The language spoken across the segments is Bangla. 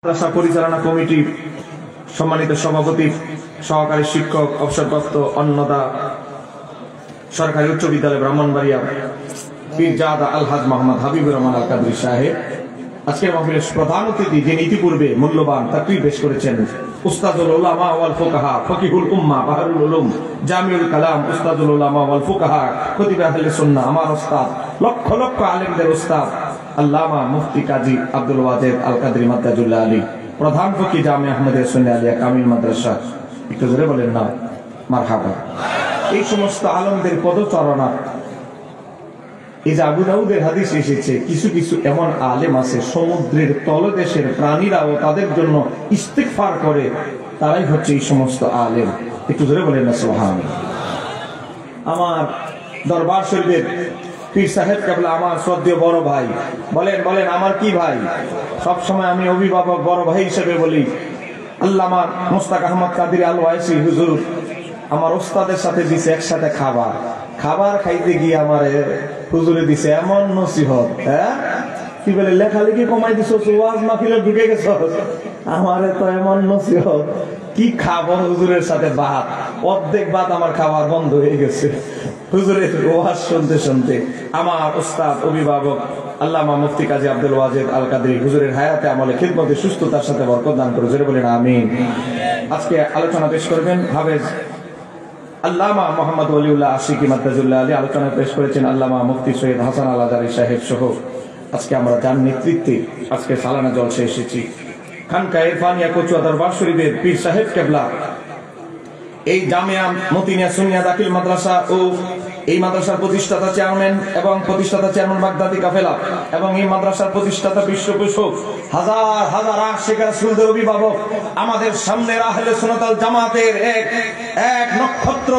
মাদ্রাসা পরিচালনা কমিটি সম্মানিত সভাপতি, সহকারী শিক্ষক, অবসরপ্রাপ্ত অন্নদা সরকারি উচ্চ বিদ্যালয় ব্রাহ্মণবাড়িয়া পীরজাদা আলহাজ মোহাম্মদ হাবিবুর রহমান আল কাদরি সাহেব, আজকের মাহফিলের প্রধান অতিথি, যিনি ইতিপূর্বে মূল্যবান তাকরীর পেশ করেছেন, উস্তাদুল উলামা ওয়াল ফুকাহা, ফকিহুল উম্মাহ, বাহরুল উলুম, জামিউল কালাম, উস্তাদুল উলামা ওয়াল ফুকাহা, খতিব আহলে সুন্নাহ, আমার উস্তাদ, লক্ষ লক্ষ আলেমদের উস্তাদ আল্লামা মুফতি কাজী আব্দুল ওয়াজেদ আল কাদরি মাদ্দাজুল্লাহ আলী, প্রধান ফকি জামে আহমদিয়া সুন্নাহ আলিয়া কামিল মাদ্রাসা, একটু জোরে বলেন না মারহাবা। এই সমস্ত আলেমদের পদচারণা, এই যে আবু দাউদের হাদিস এসেছে, কিছু কিছু এমন আলেম আছে সমুদ্রের তলদেশের প্রাণীরাও তাদের জন্য ইস্তিগফার করে, তারাই হচ্ছে এই সমস্ত আলেম। একটু জোরে বলেন না সুবহানাল্লাহ। আমার দরবার শরীফের পীর সাহেব কেবলা আমার শ্রদ্ধেয় বড় ভাই, বলেন বলেন আমার কি ভাই, সব সময় আমি অভিভাবক বড় ভাই হিসেবে বলি, আল্লামা মুস্তাক আহমদ কাদির আল ওয়াইসি হুজুর আমার ওস্তাদের সাথে দিছে একসাথে খাবার খাইতে গিয়ে আমার হুজুরে দিছে এমন নসিহত, হ্যাঁ কি বলে লেখালেখি কমাই দিছো, ওয়াজ মাহফিলে ঢুকে গেছ, আমারে তো এমন নসিহত, কি খাবো হুজুরের সাথে ভাত, অর্ধেক ভাত আমার খাবার বন্ধ হয়ে গেছে হুজুরের ওয়াজ শুনতে শুনতে। আমার উস্তাদ অভিভাবক আল্লামা মুফতি কাজী আব্দুল ওয়াজেদ আল কাদরি হুজুরের হায়াতে আমলে খিদমতে সুস্থতার সাথে বরকত দান করে, জোরে বলেন আমিন। আজকে আলোচনা পেশ করবেন হাফেজ আল্লামা মোহাম্মদ ওয়ালিউল্লাহ আশিকি মাদ্দাজুল্লাহ আলী, আলোচনা পেশ করেছেন আল্লামা মুফতি সৈয়দ হাসান আল আদারি সাহেব সহ। আজকে আমরা যার নেতৃত্বে আজকে সালানা জলসে এসেছি, খানকা ইরফানিয়া কচুয়া দরবার শরীফের পীর সাহেব কেবলা এই জামিয়া মতিনিয়া সুন্নিয়া দাখিল মাদ্রাসা ও এই মাদ্রাসার প্রতিষ্ঠাতা চেয়ারম্যান এবং প্রতিষ্ঠাতা চেয়ারম্যান বাগদাদি কাফেলা এবং এই মাদ্রাসার প্রতিষ্ঠাতা বিশ্বকোষক হাজার হাজার আশিক রাসূলদের অভিভাবক, আমাদের সামনের আহলে সুন্নাত ওয়াল জামাতের এক নক্ষত্র,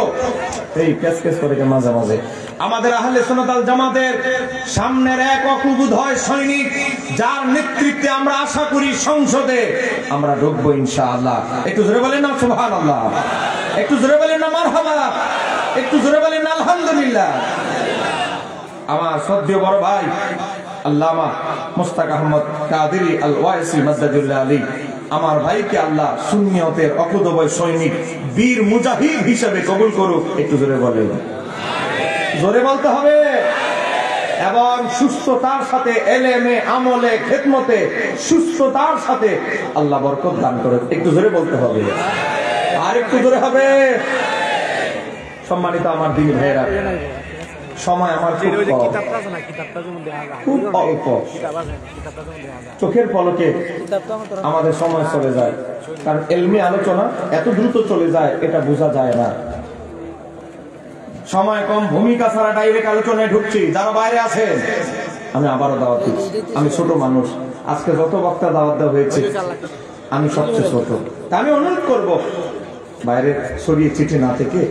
এই কেস করে মাঝে মাঝে আমাদের আহলে সুন্নাত ওয়াল জামাতের সামনের এক অকুবুদ্ভয় সৈনিক, যার নেতৃত্বে আমরা আশা করি সংসদে আমরা ঢুকবো ইনশাআল্লাহ। একটু জোরে বলেন না সুবহানাল্লাহ, একটু জোরে বলেন না মারহাবা, একটু জোরে বলেন না আলহামদুলিল্লাহ। আমার শ্রদ্ধেয় বড় ভাই আল্লামা মুস্তাক আহমদ কাদরি আল ওয়াইসি মাদ্দাজুল্লাহ আলী, আমার ভাইকে আল্লাহ সুন্নিয়তের অকুতোভয় সৈনিক, বীর মুজাহিদ হিসেবে কবুল করুক। একটু জোরে বলেন, জোরে বলতে হবে, এবং সুস্থতার সাথে এলেমে আমলে খেদমতে সুস্থতার সাথে আল্লাহ বরকত দান করে, একটু জোরে বলতে হবে, আর একটু জোরে হবে। সম্মানিত আমার দিন ভাইয়েরা, সময় আমার খুব অল্প, চোখের পলকে আমাদের সময় চলে যায়, কারণ এলমি আলোচনা এত দ্রুত চলে যায় এটা বোঝা যায় না। সময় কম, ভূমিকা ছাড়া ডাইরেক্ট আলোচনায় ঢুকছি। যারা বাইরে আছেন আমি আবারও দাওয়াত দিচ্ছি, আমি ছোট মানুষ, আজকে যত বক্তা দাওয়াত দেওয়া হয়েছে আমি সবচেয়ে ছোট, আমি অনুরোধ করব বাইরে ছড়িয়ে চিঠি না থেকে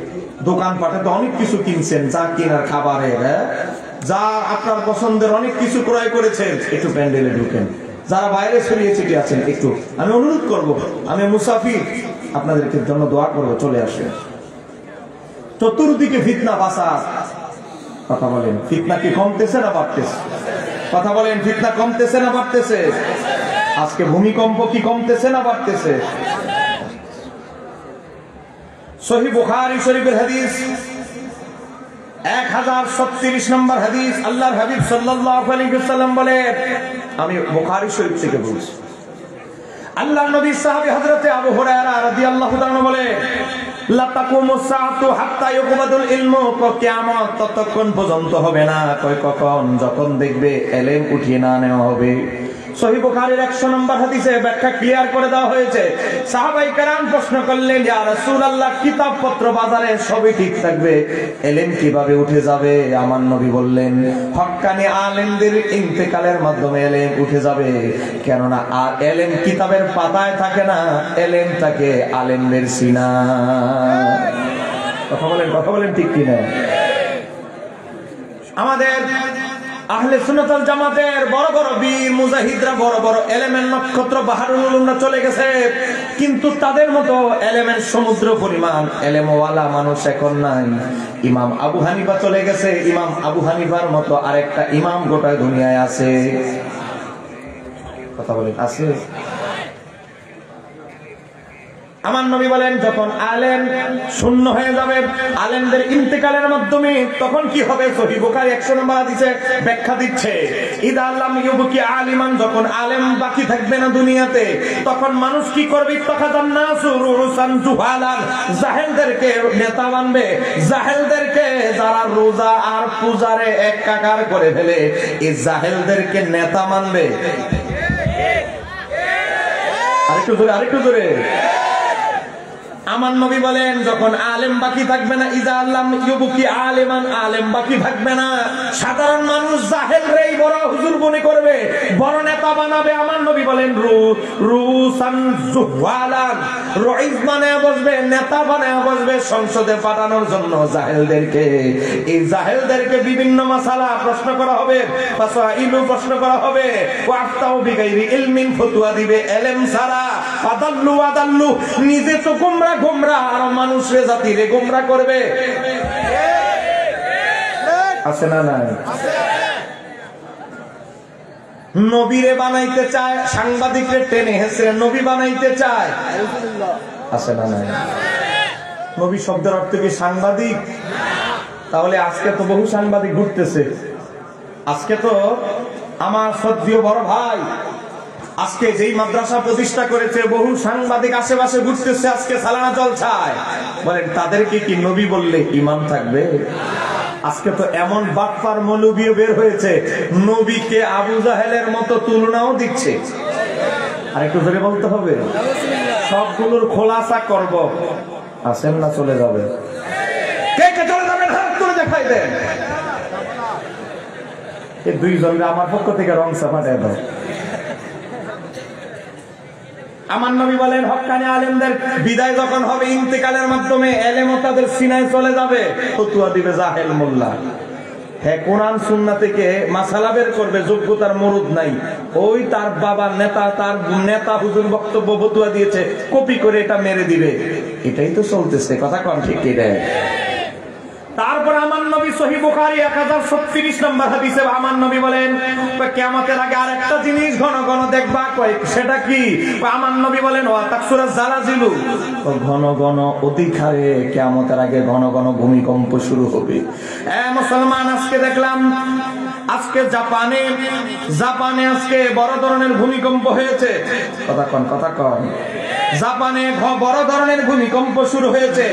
দোকান পাটে তো অনেক কিছু কিনছেন, যা কেনার খাবারের, যা আপনার পছন্দের অনেক কিছু ক্রয় করেছেন, একটু প্যান্ডেলে ঢুকেন। যারা বাইরে ছড়িয়ে ছিটে আছেন একটু আমি অনুরোধ করব, আমি মুসাফির, আপনাদেরকে জন্য দোয়া করবো, চলে আসেন। চতুর্দিকে ফিতনা বাসা, কথা বলেন ফিতনা কি কমতেছে না বাড়তেছে? কথা বলেন ফিতনা কমতেছে না বাড়তেছে? আজকে ভূমিকম্প কি কমতেছে না বাড়তেছে? সহিহ বুখারী শরীফের হাদিস 1036 নম্বর হাদিস, আল্লাহর হাবিব সাল্লাল্লাহু আলাইহি ওয়াসাল্লাম বলে, আমি বুখারী শরীফ থেকে বলছি, আল্লাহর নবী সাহাবী হযরতে আবু হুরায়রা রাদিয়াল্লাহু তাআলা বলে, লা তাকুমুস সাআতু হাত্তা ইউকবাদুল ইলমু, কিয়ামত ততক্ষণ পর্যন্ত হবে না, কখন যখন দেখবে ইলম উঠিয়ে না নেওয়া হবে। সহিহ বুখারীর 100 নম্বর হাদিসে ব্যাখ্যা ক্লিয়ার করে দেওয়া হয়েছে। সাহাবায়ে কেরাম প্রশ্ন করলেন, ইয়া রাসূলুল্লাহ, কিতাবপত্র বাজারে সবই ঠিক থাকবে, ইলম কিভাবে উঠে যাবে? আমার নবী বললেন, হক্কানি আলেমদের ইন্তেকালের মাধ্যমে ইলম উঠে যাবে, কেননা আর ইলম কিতাবের পাতায় থাকে না, ইলম থাকে আলেমদের সিনায়। কথা বলেন ঠিক কিনা? আমাদের আহলে সুন্নাত ওয়াল জামাতের বড় বড় বীর মুজাহিদরা, বড় বড় এলেমের নক্ষত্র বাহরুল উলুমরা চলে গেছে, কিন্তু তাদের মতো এলেমের সমুদ্র পরিমাণ এলেমওয়ালা মানুষ এখন নাই। ইমাম আবু হানিফা চলে গেছে, ইমাম আবু হানিফার মতো আরেকটা ইমাম গোটা দুনিয়ায় আছে। কথা বলেন আছে? আমার নবী বলেন যখন আলেম শূন্য হয়ে যাবে, আলেমদের ইন্তেকালের মাধ্যমে তখন কি হবে? সহিহ বুখারী 100 নম্বর হাদিসে ব্যাখ্যা দিচ্ছে, ইদা লাম ইউবকি আলিমান, যখন আলেম বাকি থাকবে না দুনিয়াতে, তখন মানুষ কি করবে? ইত্তাখাযান নাসু রুসান জুহালান, জাহেলদেরকে নেতা বানাবে। জাহেলদেরকে যারা রোজা আর পূজারে একাকার করে ফেলে, এই জাহেলদেরকে নেতা মানবে। আরেকটু জোরে। আমার নবী বলেন যখন আলেম বাকি থাকবে না, ইজা আল্লাম ইউবকি আলেমান, আলেম বাকি থাকবে না, সাধারণ মানুষ জাহেলরাই বড় হুজুর মনে করবে, বড় নেতা বানাবে। আমার নবী বলেন রুসান জুহালান, রইস বানায় বসবে, নেতা বানায় বসবে সংসদে পাঠানোর জন্য জাহেলদেরকে। এই জাহেলদেরকে বিভিন্ন মাসালা প্রশ্ন করা হবে, ফাসাইলু প্রশ্ন করা হবে, ওয়াফতাউ বিগাইরি ইলমিন, ফতোয়া দিবে এলেম ছাড়া। ফাদাল্লু আদাল্লু, নিজে তো গোমরা আর মানুষের জাতিরে গোমরা করবে। আছে না নাই? নবীরে বানাইতে চায়, সাংবাদিকরে টেনে হেসে নবী বানাইতে চায়। আছে না নাই? নবী শব্দের অর্থ কি সাংবাদিক? তাহলে আজকে তো বহু সাংবাদিক ঘুরতেছে। আজকে তো আমার শ্রদ্ধেয় বড় ভাই আজকে যেই মাদ্রাসা প্রতিষ্ঠা করেছে, বহু সাংবাদিক আশেপাশে ঘুরতেছে আজকে সালানা জলসায়। বলেন তাদেরকে কি নবী বললে ঈমান থাকবে? আজকে তো এমন বাটপার মৌলবীও বের হয়েছে, নবীকে আবু জাহেলের মতো তুলনাও দিচ্ছে। আরেকটু ধরে বলতে হবে, সবগুলোর খোলাসা করব। আসেন না চলে যাবে? কে কে চলে যাবেন হাত তুলে দেখাই দেন। এই দুইজনকে আমার পক্ষ থেকে রং সাফাটায় দাও। আমার নবী বলেন হক্কানি আলেমদের বিদায় যখন হবে, ইন্তেকালের মাধ্যমে এলেমও তাদের সিনায় চলে যাবে, ফতোয়া দিবে জাহেল মোল্লা। হ্যাঁ, কোরআন সুন্নাহ থেকে মাসালা বের করবে, যোগ্যতার মরুদ নাই। ওই তার বাবার নেতা, তার নেতা হুজুর বক্তব্য ফতোয়া দিয়েছে, কপি করে এটা মেরে দিবে। এটাই তো চলতেছে, কথা কম ঠিক কি দেয়? তারপর আমার নবী সহিহ বুখারী 1036 নম্বর হাদিসে আমার নবী বলেন কিয়ামতের আগে আরেকটা জিনিস ঘন ঘন দেখবা। কয় সেটা কি? আমার নবী বলেন ওয়া তাকসুরা জালাজিলু, ঘন ঘন অধিক হারে কিয়ামতের আগে ঘন ঘন ভূমিকম্প শুরু হবে। মুসলমান আজকে দেখলাম, আজকে জাপানে আজকে বড় ধরনের ভূমিকম্প হয়েছে। কথা কন। জাপানে বড় ধরনের ভূমিকম্প শুরু হয়েছে।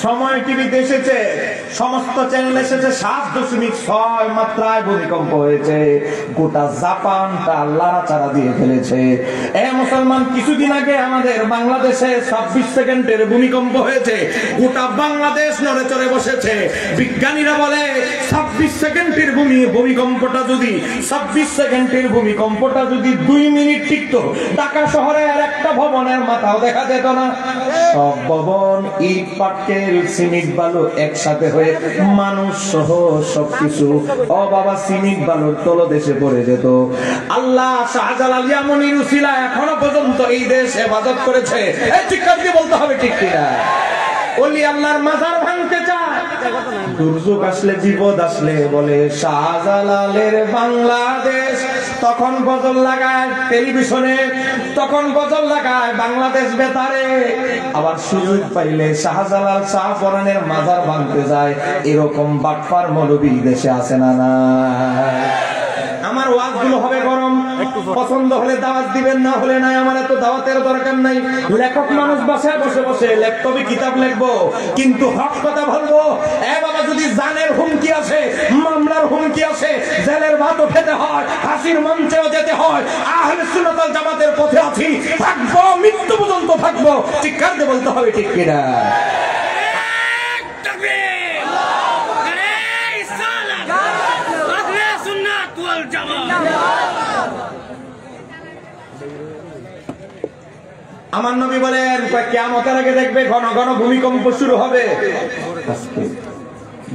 সময় টিভিতে এসেছে, সমস্ত চ্যানেল এসেছে, 7.6 মাত্রায় ভূমিকম্প হয়েছে। গোটা জাপানটা লাড়াচাড়া দিয়ে ফেলেছে। মুসলমান, কিছুদিন আগে আমাদের বাংলাদেশে 26 সেকেন্ডের ভূমিকম্প হয়েছে। গোটা বাংলাদেশ নড়ে চড়ে বসেছে। বিজ্ঞানীরা বলে 26 সেকেন্ডের ভূমিকম্পটা যদি 2 মিনিট টিকতো, ঢাকা শহরে আর একটা ভবনের মাথাও দেখা যেত না। সব ভবন, ইট পাটকেল, সিমেন্ট বালু একসাথে হয়ে মানুষ সহ সবকিছু বাবা সিমেন্ট বালুর তলদেশে পড়ে যেত। আল্লাহ শাহজালাল ইয়ামানির উসিলা এখনো পর্যন্ত এই দেশ ইবাদত করেছে। ঠিক করে বলতে হবে, ঠিক কিনা? ওলি আল্লাহর মাজার ভাঙতে চায়। দুর্যোগ আসলে, বিপদ আসলে বলে শাহজালালের বাংলাদেশ। তখন গজল লাগায় টেলিভিশনে, তখন গজল লাগায় বাংলাদেশ বেতারে। আবার সুযোগ পাইলে শাহজালাল শাহপরানের মাজার ভাঙতে যায়। এরকম বাটপার মৌলবী দেশে আছে না? না। আমার ওয়াজগুলো হবে গরম, পছন্দ হলে দাওয়াত দিবেন, না হলে নাই। আমার এত দাওয়াতের দরকার নাই। লেখক মানুষ বাসায় বসে বসে ল্যাপটপে কিতাব লিখবো, কিন্তু হক কথা বলবো। বাবা, যদি জানের হুমকি আছে, মামলার হুমকি আছে, জেলের ভাতও খেতে হয়, হাসির মঞ্চেও যেতে হয়, আহলে সুন্নাত ওয়াল জামাতের পথে আছি, থাকবো, মৃত্যু পর্যন্ত থাকবো। ঠিক কাজে বলতে হবে, ঠিক কিনা? আমার নবী বলেন কিয়ামতের আগে দেখবে ঘন ঘন ভূমিকম্প শুরু হবে।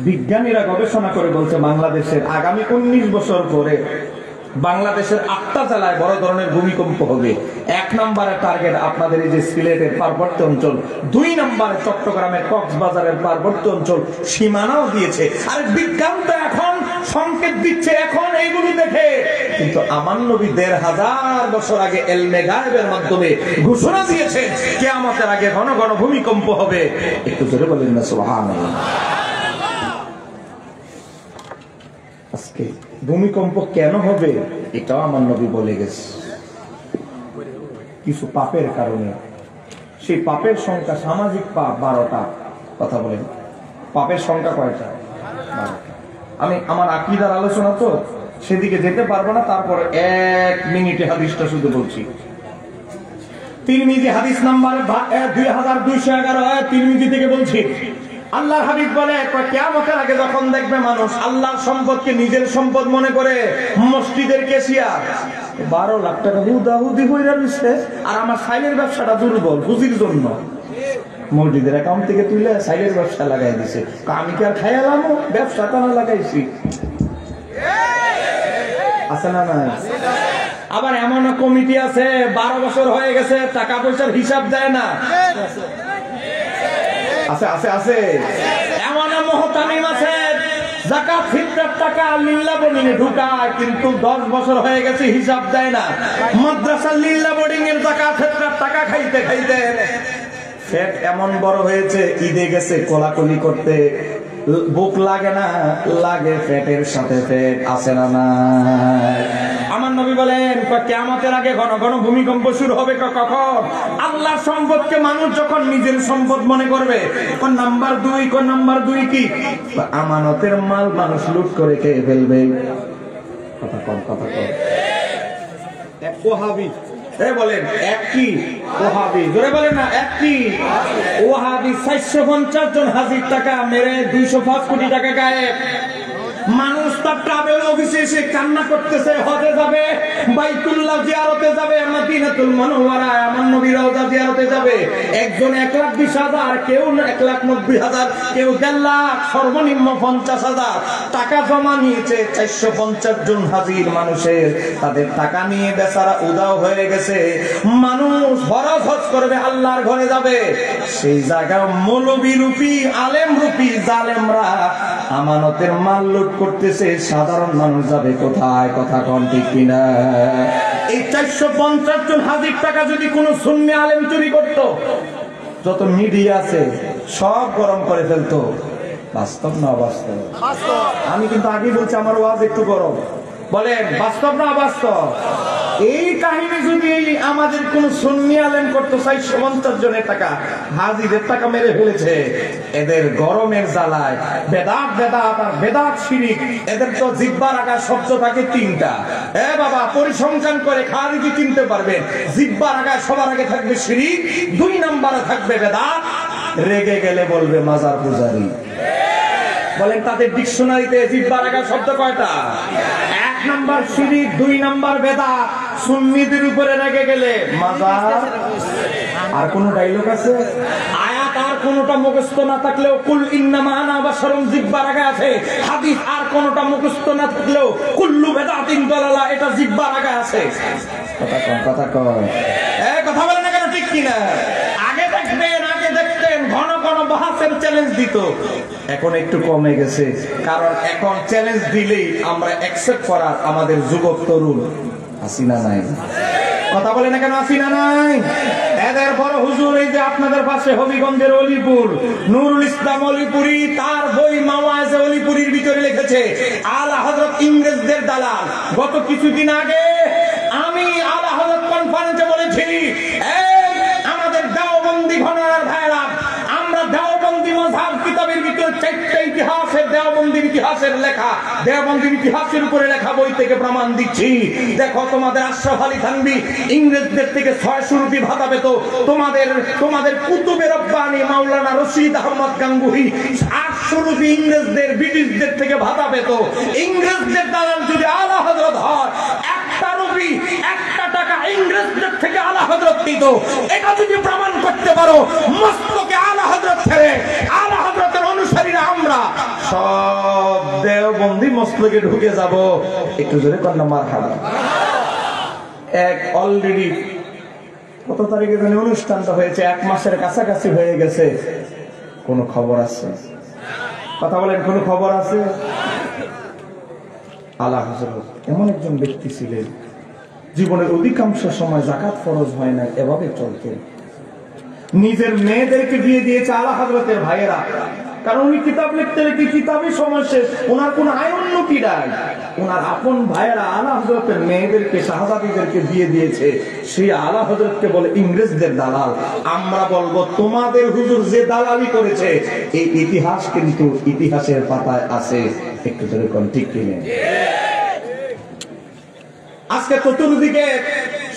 বিজ্ঞানীরা গবেষণা করে বলছে বাংলাদেশের আগামী 19 বছর পরে বাংলাদেশের 8টা জেলায় বড় ধরনের ভূমিকম্প হবে। 1 নম্বরে টার্গেট আপনাদের এই যে সিলেটের পার্বত্য অঞ্চল, 2 নম্বরে চট্টগ্রামের কক্সবাজারের পার্বত্য অঞ্চল, সীমানাও দিয়েছে। আর বিজ্ঞান তো এখন সংকেত দিচ্ছে এখন এইগুলো দেখে, কিন্তু আমার নবী ১৫০০ বছর আগে ইলমে গায়েবের মাধ্যমে ঘোষণা দিয়েছেন কিয়ামতের আগে ঘন ঘন ভূমিকম্প হবে। একটু জোরে বলেন না সুবহানাল্লাহ। আজকে ভূমিকম্প কেন হবে এটাও আমার নবী বলে গেছে, কিছু পাপের কারণে। সেই পাপের সংখ্যা, সামাজিক পাপ ১২টা। কথা বলেন, পাপের সংখ্যা কয়টা? ১২টা। আমি আমার আকীদার আলোচনা তো সেদিকে যেতে পারবো না, তারপর ১ মিনিটে হাদিসটা শুধু বলছি। তিরমিজি হাদিস নাম্বার ২২১১ তিরমিজি থেকে বলছি, আল্লাহর হাবিব বলে কিয়ামতের আগে যখন দেখবে মানুষ আল্লাহর সম্পদকে নিজের সম্পদ মনে করে, মসজিদের ক্যাশিয়ার ১২ লাখ টাকা হুদাহুদি হইরা দিচ্ছে, আর আমার সাইলের ব্যবসাটা দুর্বল পুঁজির জন্য মসজিদের অ্যাকাউন্ট থেকে তুলে সাইলের ব্যবসা লাগাই দিছে। আমি কি আর খাইলাম, ব্যবসা কেন লাগাইছি? আছে না নাই? আবার এমন কমিটি আছে ১২ বছর হয়ে গেছে টাকা পয়সার হিসাব দেয় না। আছে আছে আছে। এমন মুহতামিম আছে যাকাত ফিতরার টাকা লিল্লাহ বোর্ডিং এ ঢুকায়, কিন্তু ১০ বছর হয়ে গেছে হিসাব দেয় না। মাদ্রাসার লিল্লাহ বোর্ডিং এর যাকাত ফিতরার টাকা খাইতে খাইতে পেট এমন বড় হয়েছে, ঈদে গেছে কোলাকুলি করতে, বুক লাগে না, লাগে পেটের সাথে পেট। আছে না না? আমার নবী বলেন কিয়ামতের আগে ঘন ঘন ভূমিকম্প শুরু হবে। কখন? আল্লাহর সম্পদকে মানুষ যখন নিজের সম্পদ মনে করবে। নাম্বার ২ কি? আমানতের মাল মানুষ লুট করে খেয়ে ফেলবে। কথা কম, কথা কম। এক ওয়াহাবি বলেন, এক কি? ওয়াহাবি। জোরে বলেন না, এক কি? ওয়াহাবি ৪৫০ জন হাজির টাকা মেরে ২০৫ কোটি টাকা গায়েব। মানুষ তার ট্রাভেল অফিসে এসে কান্না করতেছে, হজে যাবে, বাইতুল্লাহ জিয়ারতে যাবে, মদিনাতুল মুনাওয়ারায় আমার নবীর রওজা জিয়ারতে যাবে। একজন ১,২০,০০০, কেউ ১,৯০,০০০, কেউ ১.৫ লাখ, সর্বনিম্ন ৫০,০০০ টাকা জমা নিয়েছে। ৪৫০ জন হাজির মানুষের তাদের টাকা নিয়ে বেচারা উদাও হয়ে গেছে। মানুষ ফরজ হজ করবে, আল্লাহর ঘরে যাবে, সেই জায়গায় মৌলবী রূপী, আলেম রূপী জালেমরা আমানতের মাল লুট করতেছে। সাধারণ মানুষ যাবে কোথায়? কথা কোন ঠিক কিনা? এই ৪৫০ জন হাজির টাকা যদি কোন সুন্নি আলেম চুরি করত, যত মিডিয়া আছে সব গরম করে ফেলতো। বাস্তব না অবাস্তব? আমি কিন্তু আগে বলছি আমার ওয়াজ একটু গরম। বলেন বাস্তব না অবাস্তব? এই কাহিনী যদি আমাদের কোন সুন্নি আলেম করতো, ৪৫০ জনের টাকা হাজিদের টাকা মেরে ফেলেছে, এদের গরমের জ্বালায় বেদাত বেদাত আর বেদাত শিরিক, এদের তো জিহ্বার আগায় শব্দ থাকে ৩টা। বাবা পরিসংখ্যান করে খারিজি চিনতে পারবেন। জিহ্বার আগায় সবার আগে থাকবে শিরিক, ২ নম্বরে থাকবে বেদাত, রেগে গেলে বলবে মাজার পূজারি। বলেন তাদের ডিকশনারিতে জিহ্বার আগায় শব্দ কয়টা? ১ নাম্বার শিরিক, ২ নাম্বার বেদাত, সুন্নিদের উপরে রেগে গেলে মাজার। আর কোন ডায়লগ আছে? আয়াত আর কোনটা মুখস্থ না থাকলেও কুল ইন্নামা আনা বাশারুন জিহ্বার আগে আছে। হাদিস আর কোনটা মুখস্থ না থাকলেও কুল্লু বেদাতিন দালালা, এটা জিহ্বার আগে আছে। কথা কম, কথা কম। কথা বলেন না কেন? ঠিক কিনা? আগে দেখবেন, আগে দেখতেন ঘন ঘন বাহাসের চ্যালেঞ্জ দিত, এখন একটু কমে গেছে। কারণ এখন চ্যালেঞ্জ দিলেই আমরা অ্যাকসেপ্ট করার আমাদের যুবক তরুণ আসি না নাই? কথা বলে না কেন? আসি না নাই? এদের বড় হুজুর এই যে আপনাদের পাশে হবিগঞ্জের অলিপুর, নুরুল ইসলাম অলিপুরি, তার বই মাওয়াজে অলিপুরির ভিতরে লিখেছে আলা হযরত ইংরেজদের দালাল। গত কিছুদিন আগে আমি আলা হযরত কনফারেন্সে বলেছি, আমাদের দেওবন্দি ঘরানার ভাইরা, আমরা দেওবন্দি মাযহাব কিতাবের ভিতরে 4টা ইতিহাসের, দেওবন্দির ইতিহাসের লেখা, দেওবন্দির ইতিহাসের উপরে লেখা বই থেকে প্রমাণ দিচ্ছি। দেখো তোমাদের আশরাফ আলী থানভী ইংরেজদের থেকে 600 রুপি ভাতা পেত, তোমাদের কুতুবে রব্বানী মাওলানা রশিদ আহমদ গাঙ্গুহি 800 রুপি ইংরেজদের, ব্রিটিশদের থেকে ভাতা পেত। ইংরেজদের দালাল যদি আলা হযরত হয়, 1টা রুপি, 1টা টাকা ইংরেজদের থেকে আলা হযরত দিত। এটা যদি প্রমাণ করতে পারো, মস্তকে আলা হযরত ছেড়ে আলা হযরতের অনুসারীরা আমরা সব দেওবন্দি মস্তকে ঢুকে যাব। একটু জোরে কর না মারহাবা। এক অলরেডি কত তারিখে জানি অনুষ্ঠানটা হয়েছে, 1 মাসের কাছাকাছি হয়ে গেছে। কোন খবর আছে? কথা বলেন, কোন খবর আছে? আলা হযরত এমন একজন ব্যক্তি ছিলেন, জীবনের অধিকাংশ সময় যাকাত ফরজ হয় না, এভাবে চলতেন। নিজের মেয়েদেরকে বিয়ে দিয়েছে আলা হযরতের ভাইয়েরা, কারণ উনি কিতাব লিখতে লিখতে কিতাবের সময় শেষ, ওনার কোন আয় উন্নতি নাই। ওনার আপন ভাইয়েরা আলা হযরতের মেয়েদেরকে, শাহজাদীদেরকে বিয়ে দিয়েছে। সেই আলা হযরতকে বলে ইংরেজদের দালাল। আমরা বলবো তোমাদের হুজুর যে দালালি করেছে এই ইতিহাস কিন্তু ইতিহাসের পাতায় আছে। একটু ধরে কোন ঠিক কিনে আজকে চতুর্দিকে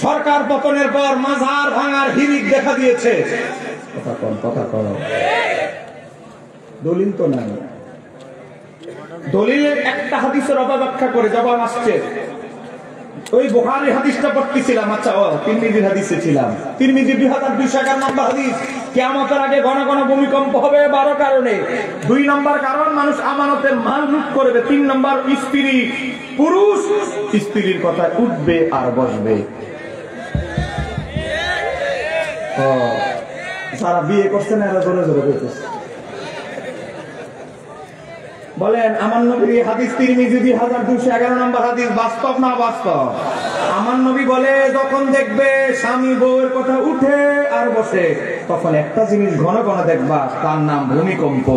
সরকার পতনের পর মাজার ভাঙার হিড়িক দেখা দিয়েছে। কথা কর দলিল তো নাই। দলিলের একটা হাদিসের অপব্যাখ্যা করে জবাব আসছে। ওই বুখারী হাদিসটা পড়তেছিলাম, আচ্ছা তিরমিজির হাদিসে ছিলাম। তিরমিজি 2251 নম্বর হাদিস, কিয়ামতের আগে ঘন ঘন ভূমিকম্প হবে 12 কারণে। 2 নম্বর কারণ, মানুষ আমানতের মাল লুট করবে। 3 নম্বর, স্ত্রী পুরুষ স্ত্রীর কথা উঠবে আর বসবে। যারা বিয়ে করছেন এরা জোরে জোরে বলতেছে। বলেন আমার নবীর হাদিস তিরমিজি 2211 নম্বর হাদিস বাস্তব না বাস্তব? আমার নবী বলে যখন দেখবে স্বামী বউয়ের কথা উঠে আর বসে, তখন একটা জিনিস ঘন ঘন দেখবা, তার নাম ভূমিকম্প।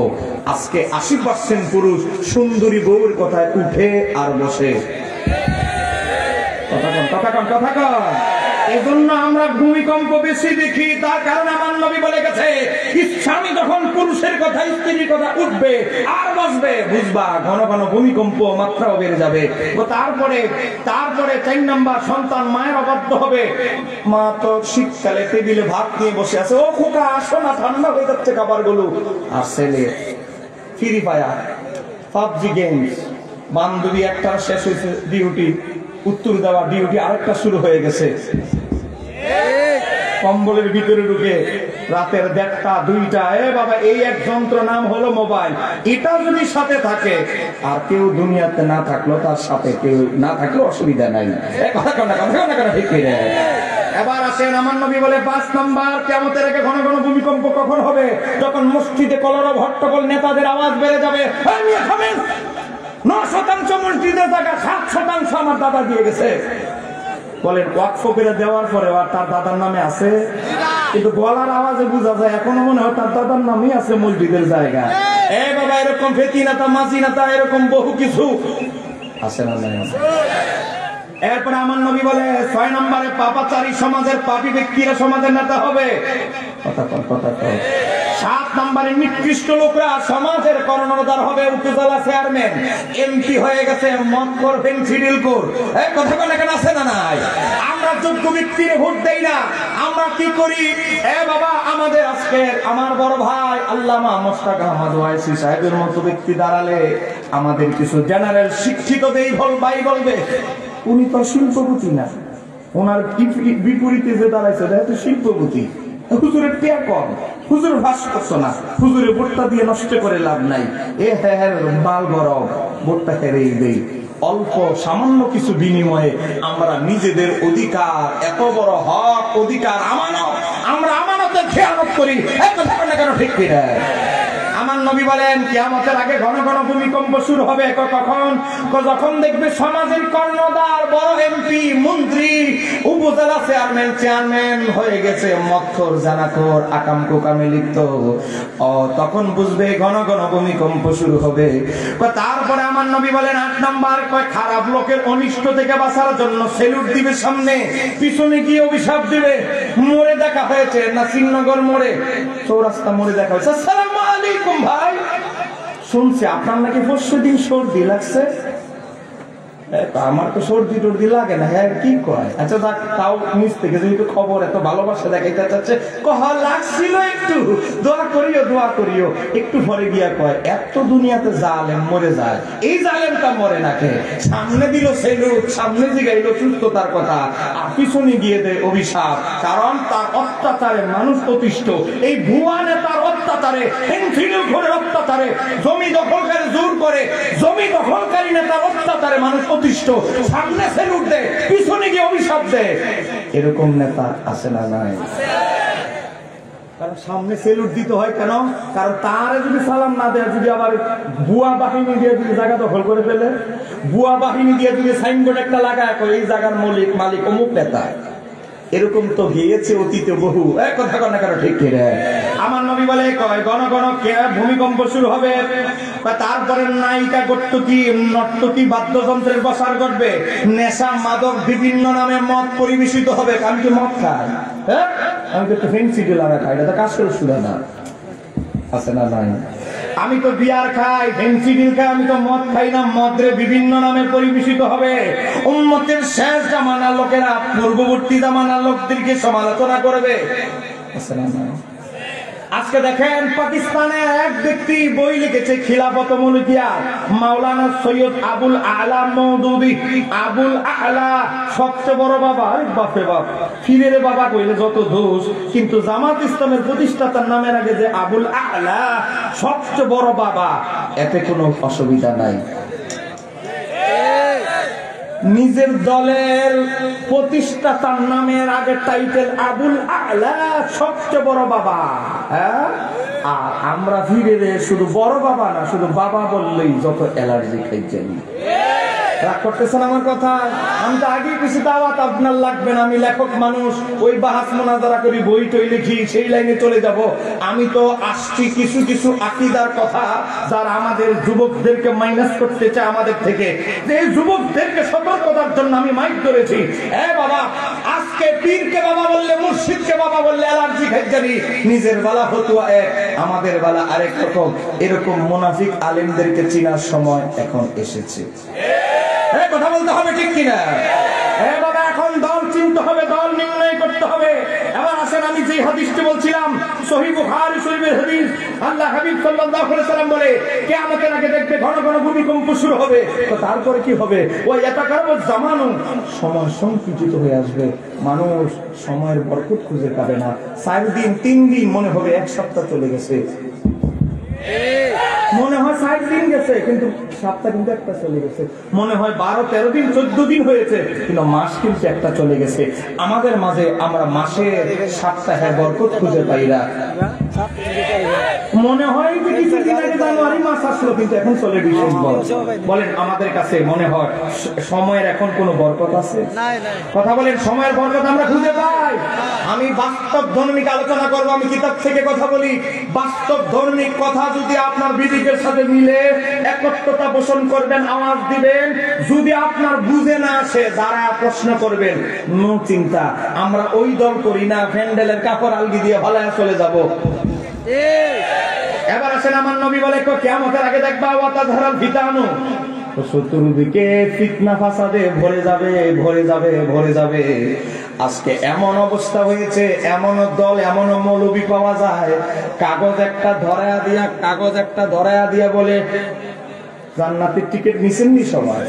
আজকে 80% পুরুষ সুন্দরী বউয়ের কথায় উঠে আর বসে। কথা কন। এজন্য আমরা ভূমিকম্প বেশি দেখি। তার কারণ আমার নবী বলে গেছে, স্বামী যখন পুরুষের কথা স্ত্রীর কথা উঠবে আর বসবে, বুঝবা ঘন ঘন ভূমিকম্প মাত্রাও বেড়ে যাবে। তারপরে 4 নম্বর, সন্তান মায়ের অবাধ্য হবে। মা তো শীতকালে টেবিলে ভাত নিয়ে বসে আছে, ও খোকা আসো না, ঠান্ডা হয়ে যাচ্ছে খাবার গুলো। আর ছেলে ফ্রি ফায়ার, পাবজি গেমস। বান্ধবী একটা শেষ হয়েছে ডিউটি, উত্তর দেওয়া ডিউটি আরেকটা শুরু হয়ে গেছে। কম্বলের ভিতরে ঢুকে রাতের 1টা 2টা, বাবা এই এক যন্ত্র নাম হলো মোবাইল। এটা যদি সাথে থাকে, আর কেউ দুনিয়াতে না থাকলো, তার সাথে কেউ না থাকলে অসুবিধা নাই। এবার আসেন, আমার নবী বলে 5 নম্বর, কিয়ামতের আগে ঘন ঘন ভূমিকম্প কখন হবে? যখন মসজিদে কলরব হট্টগোল, নেতাদের আওয়াজ বেড়ে যাবে। 9% মসজিদের জায়গা 7% আমার দাদা দিয়ে গেছে। বলেন ওয়াকফ করে দেওয়ার পরে তার দাদার নামে আছে, কিন্তু গলার আওয়াজে বোঝা যায় এখনো মনে হয় তার দাদার নামই আছে মসজিদের জায়গা। বাবা এরকম ফেতি নেতা, মাঝি নেতা, এরকম বহু কিছু আছে না নাই? এরপরে আমার নবী বলে 6 নম্বরে, পাপাচারী সমাজের পাপী ব্যক্তিরা সমাজের নেতা হবে। কথা 7 নম্বরে, নিকৃষ্ট লোকরা সমাজের কর্ণধার হবে। উপজেলা চেয়ারম্যান, এমপি হয়ে গেছে, মদ করবেন, ফিডিল কর। কথা বলে কেন আছে না নাই? আমরা যোগ্য ব্যক্তির ভোট দেই না। আমরা কি করি? বাবা আমাদের আজকে আমার বড় ভাই আল্লামা মোশতাক আহমদ ওয়াইসি সাহেবের মতো ব্যক্তি দাঁড়ালে আমাদের কিছু জেনারেল শিক্ষিত ভাই বলবে উনি তো শিল্পপতি না, ওনার বিপরীতে যে দাঁড়াইছে তো শিল্পপতি। হুজুরের টিয়া কম, হুজুর ভাস করছো না, হুজুরের ভোটটা দিয়ে নষ্ট করে লাভ নাই। মাল গরম, ভোটটা হেরেই দেই। অল্প সামান্য কিছু বিনিময়ে আমরা নিজেদের অধিকার, এত বড় হক অধিকার আমানত, আমরা আমানতের খেয়ানত করি। কেন ঠিক কিনা? আমার নবী বলেন কিয়ামতের আগে ঘন ঘন ভূমিকম্প শুরু হবে। কখন? যখন দেখবে সমাজের কর্ণধার, বড় এমপি, মন্ত্রী, উপজেলা চেয়ারম্যান হয়ে গেছে মদখোর, জানাখোর, আকাম কুকামে লিপ্ত। তখন বুঝবে ঘন ঘন ভূমিকম্প শুরু হবে। তারপরে আমার নবী বলেন 8 নম্বর, খারাপ লোকের অনিষ্ট থেকে বাঁচার জন্য সেলুট দিবে সামনে, পিছনে গিয়ে অভিশাপ দিবে। মোড়ে দেখা হয়েছে না, শ্রীনগর মোড়ে, চৌরাস্তা মোড়ে দেখা হয়েছে, আসসালামু আলাইকুম ভাই, শুনছি আপনার নাকি পরশুদিন সর্দি লাগছে। আমার তো সর্দি টর্দি লাগে না। হ্যাঁ কি কয়? আচ্ছা দেখ, তাও নিজ থেকে যেহেতু খবর এত ভালোবাসা দেখাইতে চাচ্ছে, লাগছিল একটু দোয়া করিও। একটু পরে গিয়া কয় এত দুনিয়াতে জালেম মরে যায়, এই জালেমটা মরে নাকি? সামনে দিল সেলুট, সামনে জিগাইল সুস্থতার কথা, আর পিছনে গিয়ে দেয় অভিশাপ। কারণ তার অত্যাচারে মানুষ অতিষ্ঠ। এই ভুয়া নেতার অত্যাচারে, ঘরের অত্যাচারে, জমি দখলকারী জোর করে, জমি দখলকারী নেতার অত্যাচারে মানুষ অতিষ্ঠ। সামনে সেলুট দেয়, পিছনে গিয়ে অভিশাপ দেয়। এরকম নেতা আছে না নাই? কারণ সামনে সেলুট দিতে হয় কেন? কারণ তার যদি সালাম না দেয়, যদি আবার বুয়া বাহিনী দিয়ে যদি জায়গা দখল করে ফেলে, বুয়া বাহিনী দিয়ে যদি সাইনবোর্ড একটা লাগায় এই জায়গার মালিক অমুক নেতা, এরকম তো গিয়েছে অতীতে বহু। কথা কন না কেন? ঠিক কিনা? আমার নবী বলে কয় গণ গণ ভূমিকম্প শুরু হবে, তারপরে নায়িকা গর্তকি নর্তকী বাদ্যযন্ত্রের প্রসার ঘটবে, নেশা মাদক বিভিন্ন নামে মদ পরিবেশিত হবে। আমি কি মদ খাই? হ্যাঁ, আমি তো ফেন্সিডিল আর খাই, এটা তো কাজ করে শুধু না আছে না নাই? আমি তো বিয়ার খাই, ফেন্সিডিল খাই, আমি তো মদ খাই না। মদরে বিভিন্ন নামে পরিবেশিত হবে। উম্মতের শেষ জামানার লোকেরা পূর্ববর্তী জামানার লোকদেরকে সমালোচনা করবে। আছে না নাই? আজকে দেখেন পাকিস্তানের এক ব্যক্তি বই লিখেছে খিলাফত মুলকিয়া, মাওলানা সৈয়দ আবুল আলা মওদুদি। আবুল আলা সবচেয়ে বড় বাবা। বাপরে বাপ, ফিরের বাবা কইলে যত দোষ, কিন্তু জামাত ইসলামের প্রতিষ্ঠাতার নামের আগে যে আবুল আলা সবচেয়ে বড় বাবা, এতে কোনো অসুবিধা নাই। নিজের দলের প্রতিষ্ঠাতার নামের আগে টাইটেল আবুল আলা সবচেয়ে বড় বাবা। হ্যাঁ, আর আমরা ফিরে শুধু বড় বাবা না, শুধু বাবা বললেই যত অ্যালার্জি খাই জানি। রাগ করতেছেন আমার কথা? আমি তো আগেই কিছু দাওয়াত আপনার লাগবে না। আমি লেখক মানুষ, ওই বাহাস মোনাজারা করি, বই টই লিখি, সেই লাইনে চলে যাব। আমি তো আসছি কিছু কিছু আকীদার কথা, যারা আমাদের যুবকদেরকে মাইনাস করতে চায় আমাদের থেকে। এই যুবকদেরকে সতর্কতার জন্য আমি মাইক ধরেছি। বাবা, আজকে পীরকে বাবা বললে, মুর্শিদকে বাবা বললে অ্যালার্জি খাই জানি। নিজের বেলা ফতুয়া এক, আমাদের বেলা আরেক রকম। এরকম মুনাফিক আলেমদেরকে চিনার সময় এখন এসেছে। কথা বলতে হবে, ঠিক কিনা? বাবা, এখন দল চিনতে হবে, দল নির্ণয় করতে হবে। এবার আসেন, আমি যে হাদিসটি বলছিলাম সহিহ বুখারী শরীফের হাদিস, আল্লাহ হাবিব সাল্লাল্লাহু আলাইহি ওয়াসাল্লাম বলে কিয়ামতের আগে দেখবে ঘন ঘন ভূমিকম্প শুরু হবে। তো তারপরে কি হবে? ওই ইয়াতাকারাবু জামানু, সময় সংকুচিত হয়ে আসবে। মানুষ সময়ের বরকত খুঁজে পাবে না। 4 দিন 3 দিন মনে হবে 1 সপ্তাহ চলে গেছে। মনে হয় 4 দিন গেছে, কিন্তু সপ্তাহ কিন্তু একটা চলে গেছে। মনে হয় 12-13 দিন 14 দিন হয়েছে, কিন্তু মাস কিন্তু একটা চলে গেছে। আমাদের মাঝে আমরা মাসের সপ্তাহের বরকত খুঁজে পাই না। মনে হয় যে কিছুদিন আগে জানুয়ারি মাস আসলো, কিন্তু এখন চলে ডিসেম্বর। বলেন, আমাদের কাছে মনে হয় সময়ের এখন কোনো বরকত আছে? কথা বলেন, সময়ের বরকত আমরা খুঁজে পাই? আমি বাস্তব ধর্মিক আলোচনা করবো। আমি কিতাব থেকে কথা বলি। বাস্তব ধর্মিক কথা যদি আপনার বিবেকের সাথে মিলে, একত্রতা পোষণ করবেন, আওয়াজ দিবেন। যদি আপনার বুঝে না আসে, যারা প্রশ্ন করবেন, নো চিন্তা। আমরা ওই দল করি না, ফ্যান্ডেলের কাপড় আলগি দিয়ে ভালায় চলে যাব। এবার আসেন, আমার নবী বলে কিয়ামতের আগে দেখবা ওয়াতাযহারাল ফিতানু, চতুর্দিকে ফিতনা ফাসাদে ভরে যাবে, ভরে যাবে, ভরে যাবে। আজকে এমন অবস্থা হয়েছে, এমন দল, এমন মৌলবী পাওয়া যায়, কাগজ একটা ধরায়া দিয়া বলে জান্নাতের টিকিট নিছেননি সবাই?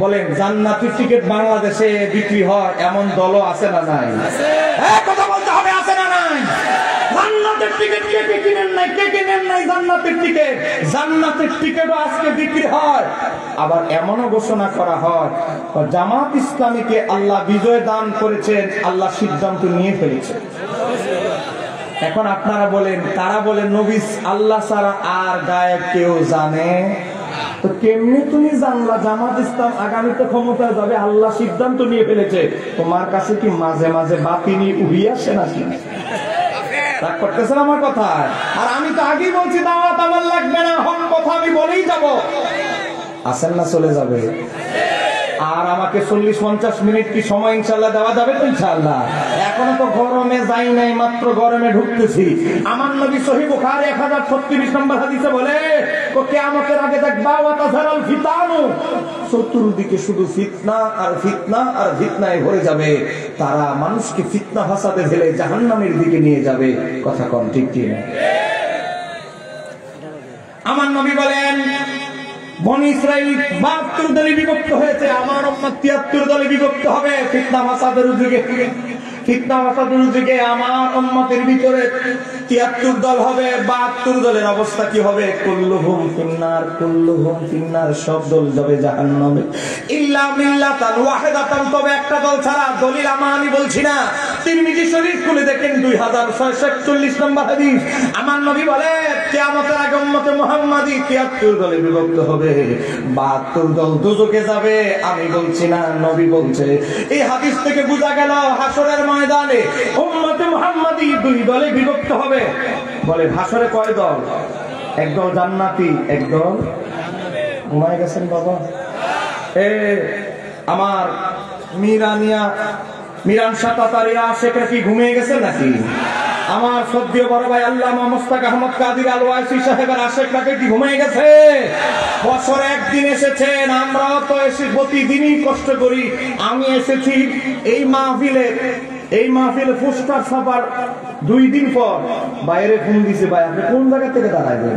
বলেন, জান্নাতের টিকিট বাংলাদেশে বিক্রি হয়, এমন দলও আছে না নাই? কথা বলতে হবে, আছে না নাই? জান্নাতের টিকিট কে কে কিনেন নাই? কে কিনেন নাই জান্নাতের টিকিট? জান্নাতের টিকিটও আজকে বিক্রি হয়। আবার এমনও ঘোষণা করা হয়, জামাত ইসলামীকে আল্লাহ বিজয় দান করেছেন, আল্লাহ সিদ্ধান্ত নিয়ে ফেলেছেন। এখন আপনারা বলেন, তারা বলেন নবী আল্লাহ ছাড়া আর গায়েব কেউ জানে? তো কেমনি তুমি জানলা জামাত ইসলাম আগামীতে ক্ষমতায় যাবে? আল্লাহ সিদ্ধান্ত নিয়ে ফেলেছে। তোমার কাছে কি মাঝে মাঝে বাতিনি উড়ি আসে নাকি? রাগ করতেছেন আমার কথা? আর আমি তো আগেই বলছি, দাওয়াত আমার লাগবে না, হক কথা আমি বলেই যাব। আসেন না, চলে যাবে। আর আমাকে 40-50 মিনিট কি সময় ইনশাআল্লাহ দেওয়া যাবে তো? ইনশাআল্লাহ। এখনো তো গরমে যাই নাই, মাত্র গরমে ঢুকতেছি। আমার নবী সহিহ বুখারী 1036 নম্বর হাদিসে বলে কিয়ামতের আগে দেখবা ওয়াতাযহারাল ফিতানু, চতুর্দিকে শুধু ফিতনা আর ফিতনা আর ফিতনায় ভরে যাবে। তারা মানুষকে ফিতনা ফাসাদে ফেলে জাহান্নামের দিকে নিয়ে যাবে। কথা কন, ঠিক কি না? আমার নবী বলেন বনী ইসরাইল 72 দলে বিভক্ত হয়েছে, আমার উম্মত 73 দলে বিভক্ত হবে। ফিতনা ফাসাদের যুগে, ফিতনা ফাসাদের যুগে আমার উম্মতের ভিতরে 73 দল হবে, 72 দলের অবস্থা কি হবে? কুল্লুহুম ফিন্নার, কুল্লুহুম ফিন্নার, সব দল যাবে জাহান্নামে ইল্লা মিল্লাতান ওয়াহিদাতান, তবে একটা দল ছাড়া। দলিল আমি বলছি না, তিরমিজি শরীফ খুলে দেখেন 2641 নম্বর হাদিস। আমার নবী বলে কিয়ামতের আগে উম্মতে মুহাম্মাদি 73 দলে বিভক্ত হবে, 72 দল দোজখে যাবে। আমি বলছি না, নবী বলছে। এই হাদিস থেকে বোঝা গেল হাসরের ময়দানে উম্মতে মুহাম্মাদি 2 দলে বিভক্ত হবে। বলে হাসরে কয় দল? এক দল জান্নাতি, এক দল ঘুমায় গেছেন বাবা। আমার মিরান সাতাতারিয়া সেখানে কি ঘুমিয়ে গেছে নাকি? আমার সদ্য বড় ভাই আল্লামা মুস্তাক আহমদ কাদির আল ওয়াইসি সাহেবের আশেকটাকে কি ঘুমিয়ে গেছে? বছরে একদিন এসেছেন, আমরাও তো এসে প্রতিদিনই কষ্ট করি। আমি এসেছি এই মাহফিলে পোস্টার ছাপার 2 দিন পর বাইরে ফোন দিছে, ভাই আপনি কোন জায়গা থেকে দাঁড়াইবেন?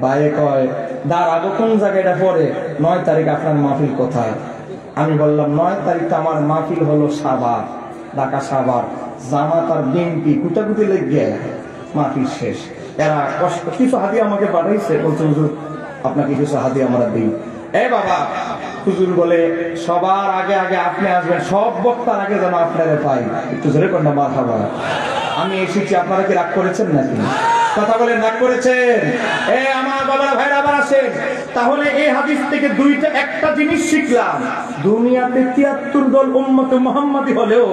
ভাইয়ে কয় দাঁড়াবো কোন জায়গাটা পরে 9 তারিখ আপনার মাহফিল কোথায়? আমি বললাম 9 তারিখ আমার মাহফিল হলো সাভার, ঢাকা সাভার। জামাত আর বিএনপি কুটাকুটি লেগে মাহফিল শেষ। এরা কষ্ট কিছু হাদিয়া আমাকে পাঠাইছে, বলছে হুজুর আপনাকে কিছু হাদিয়া আমরা দিই। বাবা, হুজুর বলে সবার আগে আপনি আসবেন, সব বক্তার আগে যেন আপনারা পাই। একটু জোরে কন্যা মারহাবা। আমি এসেছি, আপনারা কি রাগ করেছেন নাকি? কথা বলেন, রাগ করেছেন? আমার বাবারা ভাইরা আবার আসেন। তাহলে এই হাদিস থেকে একটা জিনিস শিখলাম, দুনিয়াতে 73 দল উম্মতে মুহাম্মাদি হলেও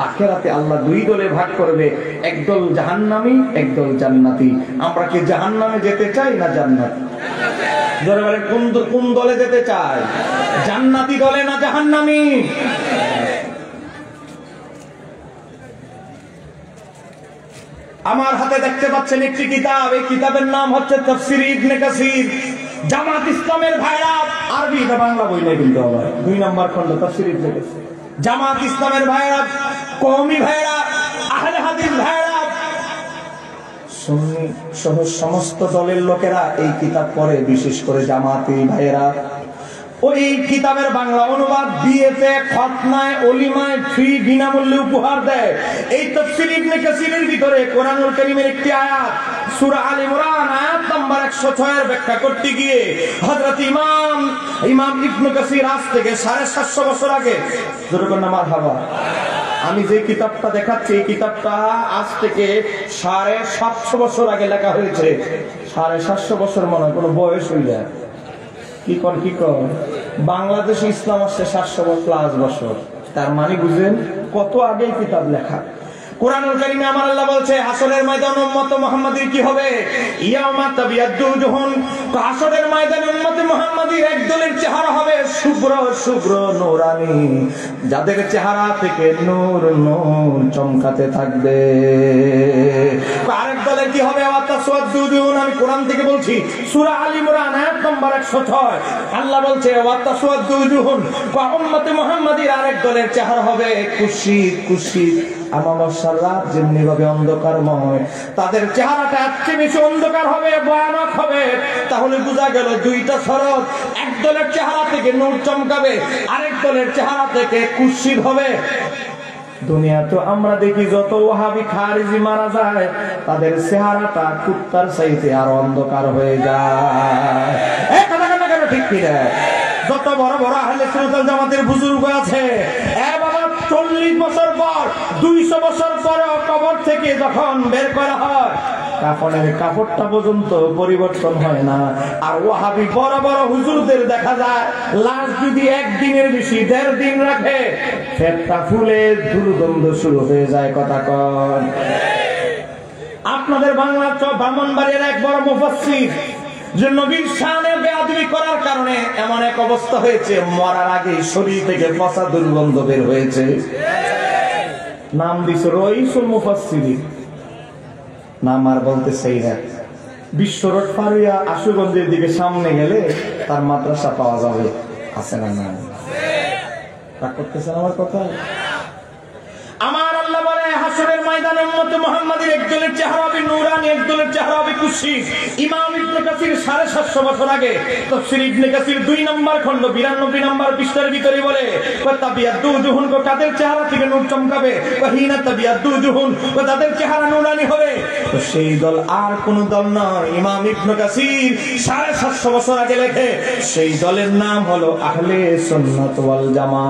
আখিরাতে আল্লাহ 2 দলে ভাগ করবে, এক দল জাহান্নামী, এক দল জান্নাতি। আমরা কি জাহান্নামে যেতে চাই না জান্নাত? জোরে বলেন, কোন দলে যেতে চাই? জান্নাতি দলে না জাহান্নামী? আমার হাতে দেখতে পাচ্ছেন একটি কিতাব, এই কিতাবের নাম হচ্ছে তাফসীর ইবনে কাসির। জামাত ইসলামের ভাইরা, আরবি এটা বাংলা বই নাই কিন্তু, আবার 2 নম্বর খন্ড তাফসীর ইবনে কাসির। জামাত ইসলামের ভাইরা, কওমি ভাইরা, আহলে হাদিস ভাইরা, সুন্নি সহ সমস্ত দলের লোকেরা এই কিতাব পড়ে, বিশেষ করে জামাতি ভাইরা। ওই কিতাবের বাংলা অনুবাদ বিয়েতে, খতনায়, ওলিমায় ফ্রি বিনামূল্যে উপহার দেয়। এই তাফসীর ইবনে কাসিরের ভিতরে কোরআনুল কারীমের একটি আয়াত, সূরা আল ইমরান আয়াত নাম্বার 106 এর ব্যাখ্যা করতে গিয়ে হযরত ইমাম ইবনে কাসির আজ থেকে 750 বছর আগে, জোরে বলেন মারহাবা। আমি যে কিতাবটা দেখাচ্ছি, এই কিতাবটা আজ থেকে 750 বছর আগে লেখা হয়েছে। 750 বছর মনে কোনো বয়স হয়ে যায়? কি কর বাংলাদেশে ইসলাম আসছে 700+ বছর। তার মানে বুঝেন কত আগে কিতাব লেখা। কোরআনুল কারীমে আমার আল্লাহ বলছে হাসরের ময়দানে উম্মত মুহাম্মাদির কি হবে? ইয়াউমা তাবিয়াদ্দু উজুহুন, হাসরের ময়দানে উম্মত মুহাম্মাদির এক দলের চেহারা হবে শুভ্র শুভ্র নূরানী, যাদের চেহারা থেকে নূর নূর চমকাতে থাকবে। আরেক দলের কি হবে? ওয়াতাসওয়াদ্দু উজুহুন, আমি কোরআন থেকে বলছি, সূরা আল ইমরান আয়াত নাম্বার 106 আল্লাহ বলছে ওয়াতাসওয়াদ্দু উজুহুন, উম্মত মুহাম্মাদির আরেক দলের চেহারা হবে কুশি আমাবস্যার রাত যেমনি ভাবে অন্ধকারময়, তাদের চেহারাটা এত বেশি অন্ধকার হবে, ভয়ানক হবে। তাহলে বোঝা গেল 2টা শরৎ, এক দলের চেহারা থেকে নূর চমকাবে, আরেক দলের চেহারা থেকে কুশিত হবে। দুনিয়া তো আমরা দেখি যত ওয়াহাবি খারিজি মারা যায়, তাদের চেহারাটা কুত্তার চাইতে আরো অন্ধকার হয়ে যায়। ঠিক কিনা? যত বড় বড় আহলে সুন্নাত ওয়াল জামাতের বুজুর্গ আছে, 40 বছর পর, 200 বছর পর কবর থেকে যখন বের করা হয়, কাফনের কাপড়টা পর্যন্ত পরিবর্তন হয় না। আর ওয়াহাবি বড় বড় হুজুরদের দেখা যায় লাশ যদি 1 দিনের বেশি 1.5 দিন রাখে, পেটটা ফুলে দুর্গন্ধ শুরু হয়ে যায়। কথা কন। আপনাদের বাংলার ব্রাহ্মণবাড়িয়ার এক বড় মুফাসসির যে নবীর শানে বেয়াদবি করার কারণে এমন এক অবস্থা হয়েছে, মরার আগে শরীর থেকে পচা দুর্গন্ধ বের হয়েছে। নাম দিছে রইসুল মুফাসসিরিন। নাম আর বলতে চাই না। বিশ্ব রোড পারিয়া আশুগঞ্জের দিকে সামনে গেলে তার মাদ্রাসা পাওয়া যাবে। আছে না? না তা করতেছেন আমার কথা। আমার আল্লাহ বলে হাসরের ময়দানে উম্মত মুহাম্মাদের একজনের চেহারা হবে নূরানি, একজনের চেহারা হবে কুশি। ইমাম ইবনে কাসির 750 বছর আগে তাফসীর ইবনে কাসির 2 নম্বর খণ্ড 92 নম্বর পৃষ্ঠার ভিতরে বলে তাবিয়াদু উজুহুন, তাদের চেহারা থেকে নূর চমকাবে, ওয়াহিনা তাবিয়াদু উজুহুন, তাদের চেহারা নূরানি হবে। তো সেই দল আর কোন দল নয়, ইমাম ইবনে কাসির 750 বছর আগে লেখে, সেই দলের নাম হলো আহলে সুন্নাত ওয়াল জামাত।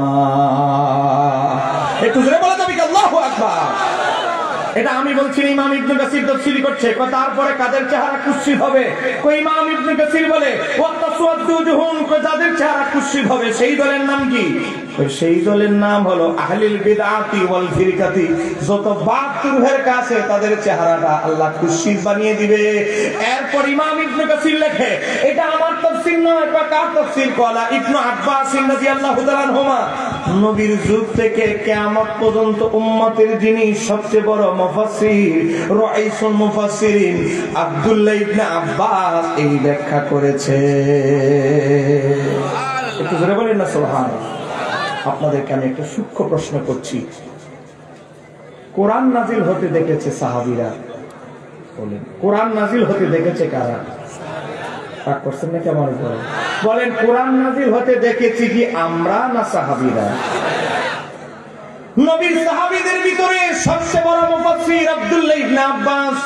একটু জোরে বলে তবে আল্লাহু আকবার। এটা আমি বলছি, ইমাম ইবনে কাসির তাফসীর করছে। তারপরে কাদের চেহারা কুৎসিত হবে? কই ইমাম ইবনে কাসির বলে ওয়াতাসওয়াদু উজুহুন, যাদের চেহারা কুৎসিত হবে সেই দলের নাম কি? সেই দলের নাম হলো আহলিল বিদআতি ওয়াল ফিরকাতি। যত বাতুরের কাছে তাদের চেহারাটা আল্লাহ কুৎসিত বানিয়ে দিবে। এরপর ইমাম ইবনে কাসির লেখে, এটা আমার তাফসীর নয়, কার তাফসীর? কলা ইবনে আব্বাস রাদিয়াল্লাহু তাআলা আনহুমা, নবীর যুগ থেকে কিয়ামত পর্যন্ত উম্মতের যিনি সবচেয়ে বড় মুফাসসির, রাইসুল মুফাসসিরিন আব্দুল্লাহ ইবনে আব্বাস এই ব্যাখ্যা করেছে। একটু জোরে বলেন না সুবহানাল্লাহ। আপনাদেরকে আমি একটা সূক্ষ্ম প্রশ্ন করছি, কোরআন নাজিল হতে দেখেছে সাহাবীরা? বলেন, কোরআন নাজিল হতে দেখেছে কারা? রাগ করছেন নাকি আমার উপরে? বলেন, কোরআন নাজিল হতে দেখেছি কি আমরা না সাহাবীরা? নবীর সাহাবীদের ভিতরে সবচেয়ে বড় মুফাসসির আব্দুল্লাহ ইবনে আব্বাস।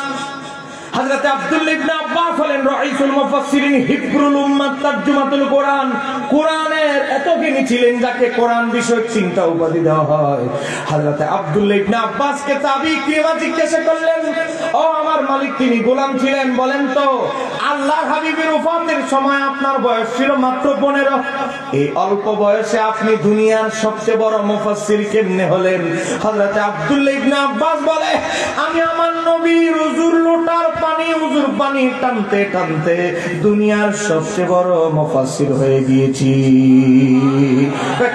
হযরত আব্দুল্লাহ ইবনে আব্বাস হলেন রাইসুল মুফাসসিরিন, হিব্রুল উম্মাত, তারজুমাতুল কোরআন। কোরআনের এত জ্ঞানী ছিলেন যাকে কোরআন বিষয়ক চিন্তা উপাধি দেওয়া হয়। হযরত আব্দুল্লাহ ইবনে আব্বাসকে তাবী কিবা জিজ্ঞাসা করলেন, ও আমার মালিক, তিনি গোলাম ছিলেন, বলেন তো আল্লাহর হাবিবের ওফাতের সময় আপনার বয়স ছিল মাত্র 15। এই অল্প বয়সে আপনি দুনিয়ার সবচেয়ে বড় মুফাসসির কেমনে হলেন? হযরত আব্দুল্লাহ ইবনে আব্বাস বলে, আমি আমার নবীর হুজুর লোটার পানি, হুজুর পানি টানতে টানতে দুনিয়ার সবচেয়ে বড় মুফাসসির হয়ে গিয়েছি।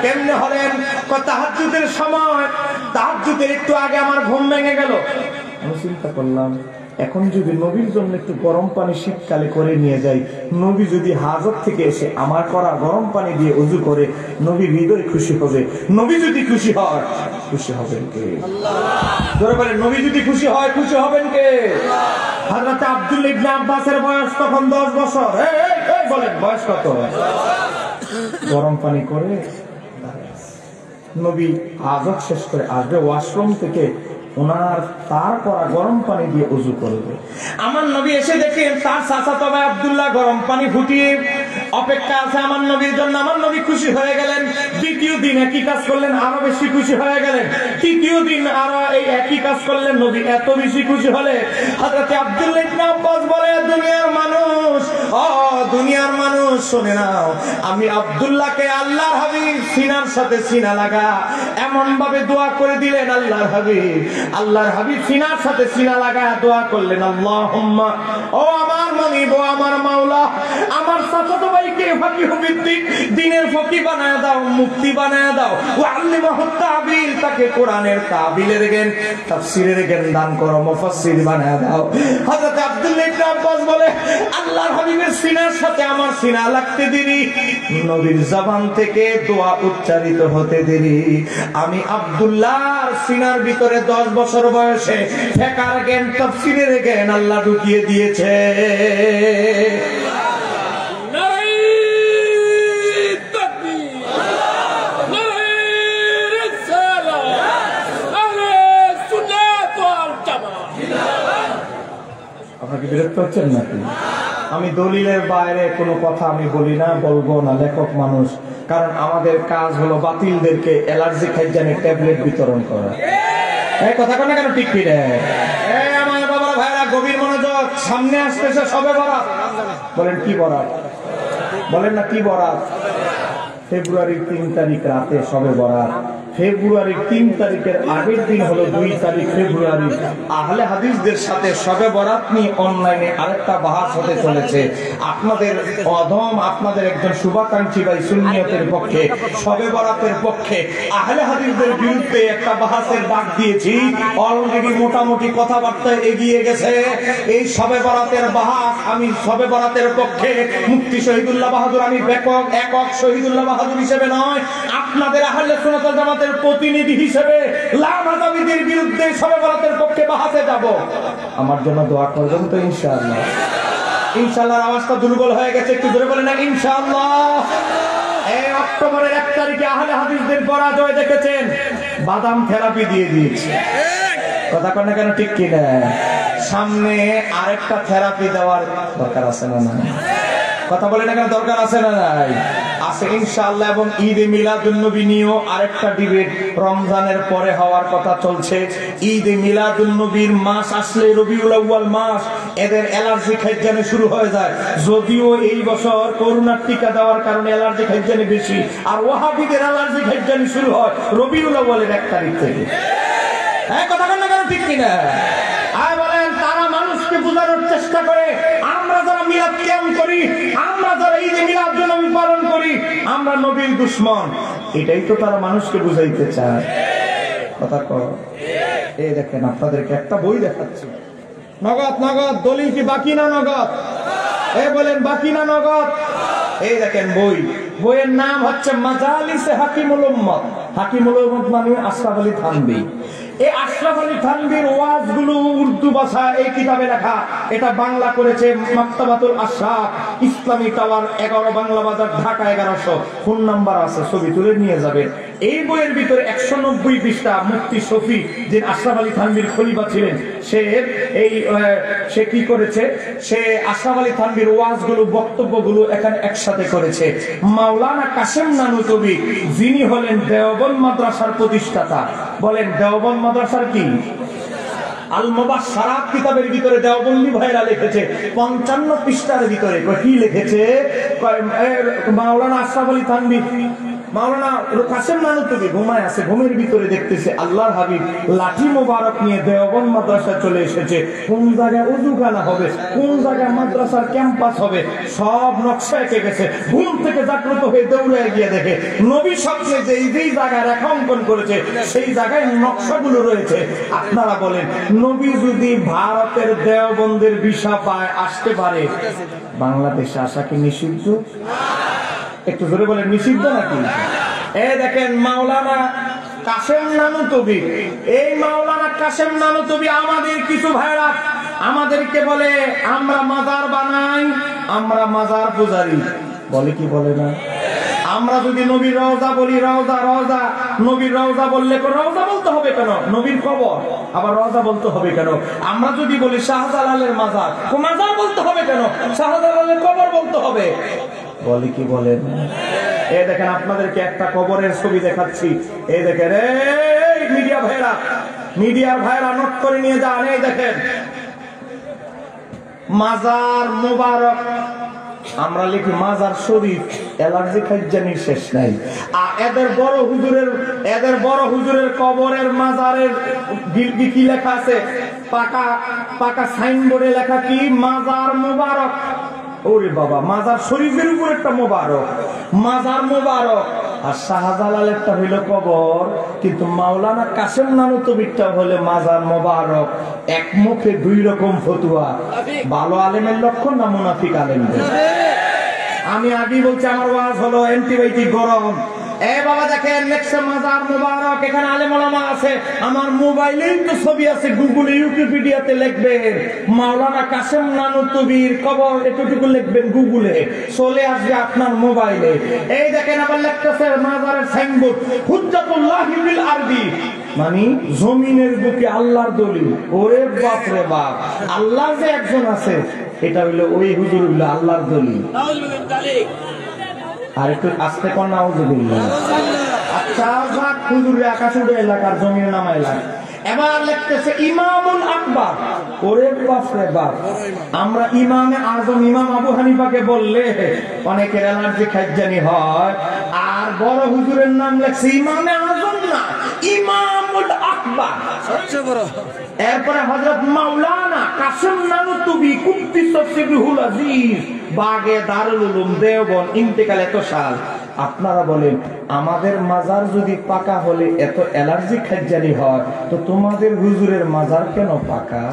কেমনে হলেন? তাহাজ্জুদের সময়, তাহাজ্জুদের একটু আগে আমার ঘুম ভেঙে গেল। আমি চিন্তা করলাম, এখন যদি নবীর জন্য একটু গরম পানি শীতকালে করে নিয়ে যাই, নবী যদি হাজত থেকে এসে আমার করা গরম পানি দিয়ে ওযু করে, নবীর হৃদয় খুশি হবে। নবী যদি খুশি হয়, খুশি হবেন কে? জোরে বলেন, নবী যদি খুশি হয়, খুশি হবেন কে? হযরত আব্দুল্লাহ ইবনে আব্বাসের বয়স তখন 10 বছর। বলেন বয়স কত? গরম পানি করে নবী হাজত শেষ করে আসবে ওয়াশরুম থেকে, ওনার তার করা গরম পানি দিয়ে ওযু করবে। আমার নবী এসে দেখেন তার চাচাতো ভাই আব্দুল্লাহ গরম পানি ফুটিয়ে অপেক্ষা আছে আমার নবীর জন্য। আমার নবী খুশি হয়ে গেলেন। দ্বিতীয় দিন একই কাজ করলেন, আরো বেশি খুশি হয়ে গেলেন। তৃতীয় দিন আরো এই একই কাজ করলেন, নবী এত বেশি খুশি হলে হযরত আব্দুল্লাহ ইবনে আব্বাস বলে, দুনিয়ার মানুষ, ও দুনিয়ার মানুষ শুনে নাও, আমি আব্দুল্লাহকে আল্লাহর হাবিব সিনার সাথে সিনা লাগা এমন ভাবে দোয়া করে দিলেন। আল্লাহর হাবিব সিনার সাথে সিনা লাগা দোয়া করলেন, আল্লাহুম্মা, ও আমার মানিব, ও আমার মাওলা, আমার চাচাতো ভাইকে ফাকিহ ভিত্তিক দ্বীনের ফকি বানায় দাও, মুফতি বানায় দাও। ওয়া আল্লিমাহুত তাবিল, তাকে কোরআনের তাবিলের জ্ঞান, তাফসীরের জ্ঞান দান করো, মুফাসসির বানায় দাও। হযরত আব্দুল্লাহ ইবনে আব্বাস বলে, আল্লাহর হাবিবের সিনার সাথে আমার সিনা লাগতে দেরি, নবীর জবান থেকে দোয়া উচ্চারিত হতে দেরি। আমি আব্দুল্লাহর সিনার ভিতরে 10 বছর বয়সে ফিকহের জ্ঞান, তাফসীরের জ্ঞান আল্লাহ ঢুকিয়ে দিয়েছে। আপনাকে বিরক্ত হচ্ছেন নাকি? আমি দলিলের বাইরে কোনো কথা আমি বলি না, বলবো না, লেখক মানুষ। কারণ আমাদের কাজ হলো বাতিলদেরকে অ্যালার্জি খাইজানের ট্যাবলেট বিতরণ করা। এই কথা কেন কেন ঠিক ফিরে? আমার বাবা ভাইরা গভীর মনোযোগ, সামনে আসতেছে সবে বরাত। বলেন কি বরাত? বলেন না কি বরাত? ফেব্রুয়ারির 3 তারিখ রাতে সবে বরাত। ফেব্রুয়ারির 3 তারিখের আগের দিন হলো 2 তারিখ ফেব্রুয়ারি। আহলে হাদিসদের সাথে শবে বরাত নিয়ে অনলাইনে আরেকটা বাহাস হতে চলেছে। আপনাদের অধম, আপনাদের একজন শুভাকাঙ্ক্ষী ভাই সুন্নিয়তের পক্ষে, শবে বরাতের পক্ষে আহলে হাদিসদের বিরুদ্ধে একটা বাহাসের ডাক দিয়েছি। অলরেডি মোটামুটি কথাবার্তা এগিয়ে গেছে। এই শবে বরাতের বাহাস, আমি শবে বরাতের পক্ষে মুফতি শহীদুল্লাহ বাহাদুর, আমি একক শহীদুল্লাহ বাহাদুর হিসেবে নয়, আপনাদের আহলে সুন্নাত ওয়াল জামাতের জামাতের প্রতিনিধি হিসেবে লামাজাবিদের বিরুদ্ধে শবে বরাতের পক্ষে বাহাতে যাব। আমার জন্য দোয়া করবেন তো ইনশাআল্লাহ? ইনশাআল্লাহর আওয়াজটা দুর্বল হয়ে গেছে, একটু জোরে বলেন না ইনশাআল্লাহ। এই অক্টোবরের 1 তারিখে আহলে হাদিসদের পরাজয় দেখেছেন, বাদাম থেরাপি দিয়ে দিয়েছে। কথা কন না কেন, ঠিক কিনা? সামনে আরেকটা থেরাপি দেওয়ার দরকার আছে না নাই? কথা বলে না কেন, দরকার আছে না নাই? আছে ইনশাআল্লাহ। এবং ঈদে মিলাদুন্নবী নিয়েও আরেকটা ডিবেট রমজানের পরে হওয়ার কথা চলছে। ঈদে মিলাদুন্নবীর মাস আসলে, রবিউল আউয়াল মাস, এদের অ্যালার্জি খাইজানি শুরু হয়ে যায়। যদিও এই বছর করোনার টিকা দেওয়ার কারণে অ্যালার্জি খাইজানি বেশি, আর ওয়াহাবিদের অ্যালার্জি খাইজানি শুরু হয় রবিউল আউয়ালের 1 তারিখ থেকে। হ্যাঁ, কথা বলেন না কেন, ঠিক কিনা? আর বলেন, তারা মানুষকে বোঝানোর চেষ্টা করে আমরা যারা মিলাদ কিয়াম করি, আমরা যারা ঈদে মিলাদ নবী পালন করি, আমরা নবীর দুশমন। এটাই তো তারা মানুষকে বুঝাইতে চায়। কথা কর। এই দেখেন, আপনাদেরকে একটা বই দেখাচ্ছি। নগদ নগদ দলিল কি বাকি না নগদ? বলেন বাকি না নগদ? এই দেখেন বই, বইয়ের নাম হচ্ছে মাজালিসে হাকিমুল উম্মত। হাকিমুল উম্মত মানে আশরাফ আলী থানভী। এই আশরাফ আলী থানভীর ওয়াজগুলো উর্দু ভাষা এই কিতাবে লেখা। এটা বাংলা করেছে মাকতাবাতুল আশরাফ, ইসলামী টাওয়ার, 11 বাংলা বাজার, ঢাকা 1100। ফোন নাম্বার আছে, ছবি তুলে নিয়ে যাবে। এই বইয়ের ভিতরে 190 পৃষ্ঠা। মুফতি শফি, যে আশরাফ আলী থানভীর খলিফা ছিলেন, সে কি করেছে, সে আশরাফ আলী থানভীর ওয়াজগুলো, বক্তব্যগুলো এখানে একসাথে করেছে। মাওলানা কাসেম নানুতুবি, যিনি হলেন দেওবন্দ মাদ্রাসার প্রতিষ্ঠাতা। বলেন দেওবন্দ মাদ্রাসার কি? আল মুবাশশারাত কিতাবের ভিতরে দেওবন্দি ভাইরা লিখেছে 55 পৃষ্ঠার ভিতরে। কি লিখেছে? মাওলানা আশরাফ আলী থানভী, মাওলানা কাসেম নানুতুবি ঘুমায় আছে, ঘুমের ভিতরে দেখতেছে আল্লাহর হাবিব লাঠি মোবারক নিয়ে দেওবন্দ মাদ্রাসায় চলে এসেছে। কোন জায়গায় ওযুখানা হবে, কোন জায়গায় মাদ্রাসার ক্যাম্পাস হবে, সব নকশা এঁকে গেছে। ঘুম থেকে জাগ্রত হয়ে দৌড়ে গিয়ে দেখে নবী স্বপ্নে যেই জায়গায় রেখা অঙ্কন করেছে সেই জায়গায় নকশাগুলো রয়েছে। আপনারা বলেন, নবী যদি ভারতের দেওবন্দের ভিসা পায়, আসতে পারে, বাংলাদেশে আসা কি নিষিদ্ধ? একটু জোরে বলেন, নিষিদ্ধ নাকি? এই দেখেন মাওলানা কাসেম নানুতুবি, এই মাওলানা কাসেম নানুতুবি আমাদের কিছু ভাইরা আমাদেরকে বলে আমরা মাজার বানাই, আমরা মাজার পূজারি। বলে কি বলে না? আমরা যদি নবীর রওজা বলি, রওজা রওজা, নবীর রওজা বললে রওজা বলতে হবে কেন? নবীর কবর আবার রওজা বলতে হবে কেন? আমরা যদি বলি শাহজালালের মাজার, ও মাজার বলতে হবে কেন? শাহজালালের কবর বলতে হবে। বলে কি বলেন? এই দেখেন, আপনাদেরকে একটা কবরের ছবি দেখাচ্ছি। এই দেখেন, এই মিডিয়া ভাইরা, মিডিয়ার ভাইরা নোট করে নিয়ে যান। এই দেখেন মাজার মুবারক, আমরা লিখি মাজার শরীফ। অ্যালার্জি খাইজানির শেষ নাই। আর এদের বড় হুজুরের কবরের মাজারের কি লেখা আছে? পাকা পাকা সাইনবোর্ডে লেখা কি? মাজার মুবারক। ওরে বাবা, মাজার শরীফের উপর একটা মোবারক, মাজার মোবারক। আর শাহজালালেরটা হইল কবর, কিন্তু মাওলানা কাসেম নানুতুবিরটা হলে মাজার মোবারক। এক মুখে দুই রকম ফতুয়া। ভালো আলেমের লক্ষণ না মুনাফিক আলেমদের? আমি আগেই বলছি, আমার ওয়াজ হলো অ্যান্টিবায়োটিক গরম। বাবা দেখেন, লেখছে মাজার মুবারক, এখানে আলেম ওলামা আছে। আমার মোবাইলেই তো ছবি আছে, গুগলে উইকিপিডিয়াতে লিখবেন মাওলানা কাসেম নানুতুবির কবর, এতটুকু লিখবেন গুগলে, চলে আসবে আপনার মোবাইলে। এই দেখেন আবার লিখতেছে মাজারের সাইনবোর্ড, হুজ্জাতুল্লাহি ফিল আরদি, মানে জমিনের বুকে আল্লাহর দলিল। ওরে বাপ রে বাপ, আল্লাহ যে একজন আছে, এটা হইলো ওই হুজুর হইলো আল্লাহর দলিল। আর একটু আস্তে কর না, আচ্ছা হুজুর আকাশ উড়ে এলাকার জমির নামাইলাম। এবার লিখতেছে ইমামুল আকবার। ওরে বাপ রে বাপ, আমরা ইমামে আজম ইমাম আবু হানিফাকে বললে অনেকের অ্যালার্জি খাইজানি হয়। আর বড় হুজুরের নাম লেখছে ইমামে আজম না, ইমামুল আকবার। এরপরে হযরত মাওলানা কাসেম নানুতুবি কুদ্দিসাস সিররুল আজিজ, বাগে দারুল উলুম দেওবন্দ, ইন্তেকাল এত সাল। আপনারা বলেন, আমাদের মাজার যদি পাকা হলে এত অ্যালার্জি খাইজানি হয়, তো তোমাদের হুজুরের মাজার কেন পাকা?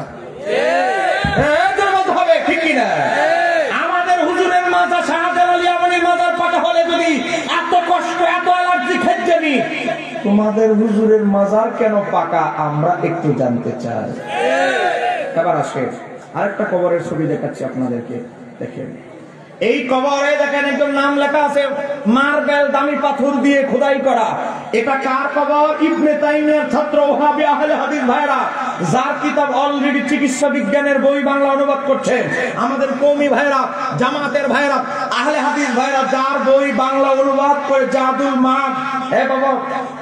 হবে ঠিক কিনা? আমাদের হুজুরের মাজার, শাহজালাল ইয়ামানির মাজার পাকা হলে যদি এত কষ্ট, এত অ্যালার্জি খাইজানি, তোমাদের হুজুরের মাজার কেন পাকা আমরা একটু জানতে চাই। এবার আসে আরেকটা কবরের ছবি দেখাচ্ছি আপনাদেরকে, দেখেন এই কবরে দেখেন একদম নাম লেখা আছে, মার্বেল দামি পাথর দিয়ে খোদাই করা। এটা কার কবর? ইবনে তাইমিয়ার ছাত্র ওহাবী আহলে হাদিস ভাইরা, যার কিতাব অলরেডি চিকিৎসা বিজ্ঞানের বই বাংলা অনুবাদ করছেন। আমাদের কওমি ভাইরা, জামাতের ভাইরা, আহলে হাদিস ভাইরা, যার বই বাংলা অনুবাদ করে জাদুল মাদ, হে বাবা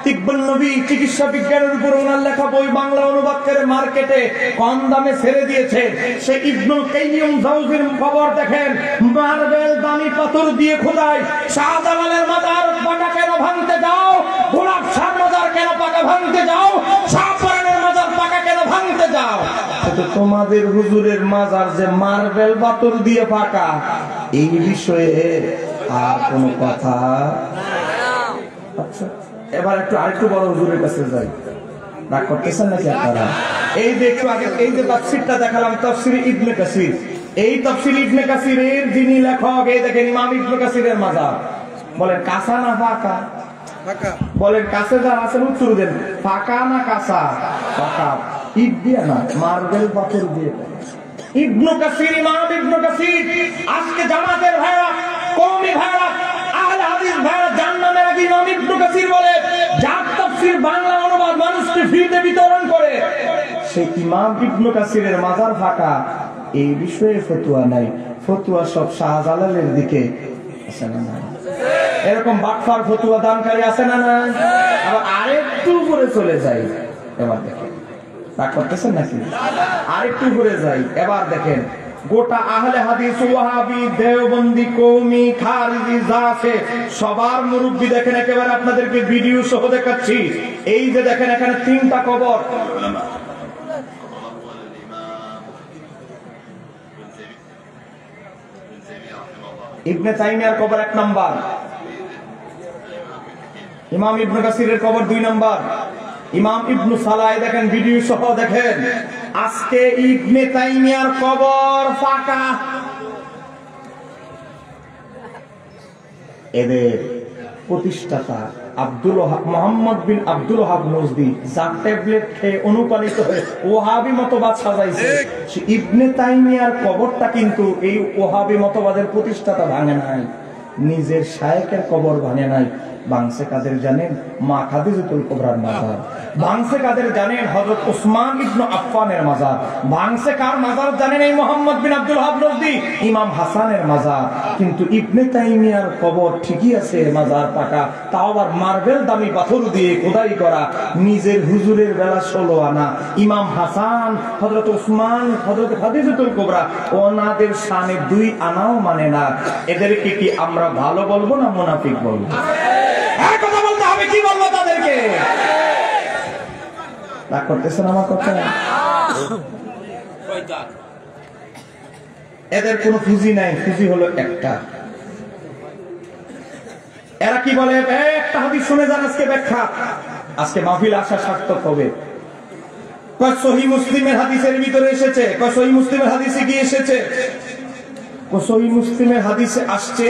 তিব্বুন নবী চিকিৎসা বিজ্ঞানের উপর ওনার লেখা বই বাংলা অনুবাদ করে মার্কেটে কম দামে ছেড়ে দিয়েছে। সে ইবনুল কাইয়্যিম জাওজির কবর দেখেন, মার্বেল দামি পাথর দিয়ে খোদাই। শাহজালালের মাজার পাকা কেন ভাঙতে যাও? গোলাপ শাহ মাজার কেন পাকা ভাঙতে যাও? শাহপরানের মাজার পাকা কেন ভাঙতে যাও? তোমাদের হুজুরের মাজার যে মার্বেল পাথর দিয়ে পাকা, এই বিষয়ে আর কোনো কথা? আচ্ছা, এবার একটু আরেকটু বড় হুজুরের কাছে যাই। রাগ করতেছেন নাকি আপনারা? এই যে একটু আগে এই যে তাফসীরটা দেখালাম, তাফসীর ইবনে কাসির, এই তাফসীর ইবনে কাসিরের যিনি লেখক, এই দেখেন ইমাম ইবনে কাসিরের মাজার। বলেন কাঁচা না ফাঁকা? বলেন কাছে যারা আছেন উত্তর দেন, ফাঁকা না কাঁচা? ফাঁকা। ইট দিয়ে না, মার্বেল পাথর দিয়ে। ইবনে কাসির, ইমাম ইবনে কাসির। আজকে জামাতের ভাইরা, কওমি ভাইরা, আহলে হাদিস ভাইরা জান্নাতের আগে ইমাম ইবনে কাসির বলে, যার তাফসীর বাংলা অনুবাদ মানুষকে ফ্রিতে বিতরণ করে, সেই ইমাম ইবনে কাসিরের মাজার ফাঁকা, এই বিষয়ে ফতোয়া নাই। ফতোয়া সব শাহজালালের দিকে আছে না নাই? এরকম বাটফার ফতোয়া দানকারী আছে না নাই? আবার আরেকটু উপরে চলে যাই, এবার দেখেন রাগ করতেছেন নাকি? আরেকটু উপরে যাই, এবার দেখেন গোটা আহলে হাদিস, ওয়াহাবি, দেওবন্দি, কওমি, খারিজি যা আছে সবার মুরব্বি দেখেন, একেবারে আপনাদেরকে ভিডিও সহ দেখাচ্ছি। এই যে দেখেন এখানে 3টা কবর। ইবনে তাইমিয়ার কবর 1 নাম্বার, ইমাম ইবনে কাসিরের কবর 2 নাম্বার, ইমাম ইবনে সালাহ দেখেন ভিডিও সহ দেখেন। আজকে ইবনে তাইমিয়ার কবর ফাঁকা। এদের প্রতিষ্ঠাতা আব্দুল ওয়াহাব, মোহাম্মদ বিন আব্দুল ওয়াহাব নজদি, যার ট্যাবলেট খেয়ে অনুপ্রাণিত হয়ে ওয়াহাবি মতবাদ সাজাইছে, সে ইবনে তাইমিয়ার কবরটা কিন্তু এই ওয়াহাবি মতবাদের প্রতিষ্ঠাতা ভাঙে নাই, নিজের শায়েখের কবর ভাঙে নাই। ভাঙছে কাদের জানেন? মা খাদিজাতুল কুবরার মাজার। ভাঙছে কাদের জানেন? হযরত উসমান ইবনে আফফানের মাজার। ভাঙছে কার মাজার জানেন? এই মোহাম্মদ বিন আব্দুল ওয়াহাব নজদি, ইমাম হাসানের মাজার। কিন্তু ইবনে তাইমিয়ার কবর ঠিকই আছে, মাজার পাকা, তাও আবার মার্বেল দামি পাথর দিয়ে খোদাই করা। নিজের হুজুরের বেলা 16 আনা, ইমাম হাসান, হযরত উসমান, হযরত খাদিজাতুল কুবরা, ওনাদের শানে 2 আনাও মানে না। এদেরকে কি আমরা ভালো বলবো না মুনাফিক বলবো? কথা বলতে হবে, কি বলবো তাদেরকে? রাগ করতেছেন আমার কথা? এদের কোনো ফুজি নাই, ফুজি হলো একটা। এরা কি বলে? একটা হাদিস শুনে যান, আজকে ব্যাখ্যা, আজকে মাহফিল আসা সার্থক হবে। সহিহ মুসলিমের হাদিসের ভিতরে এসেছে, সহিহ মুসলিমের হাদিসে কি এসেছে? সহিহ মুসলিমের হাদিসে আসছে,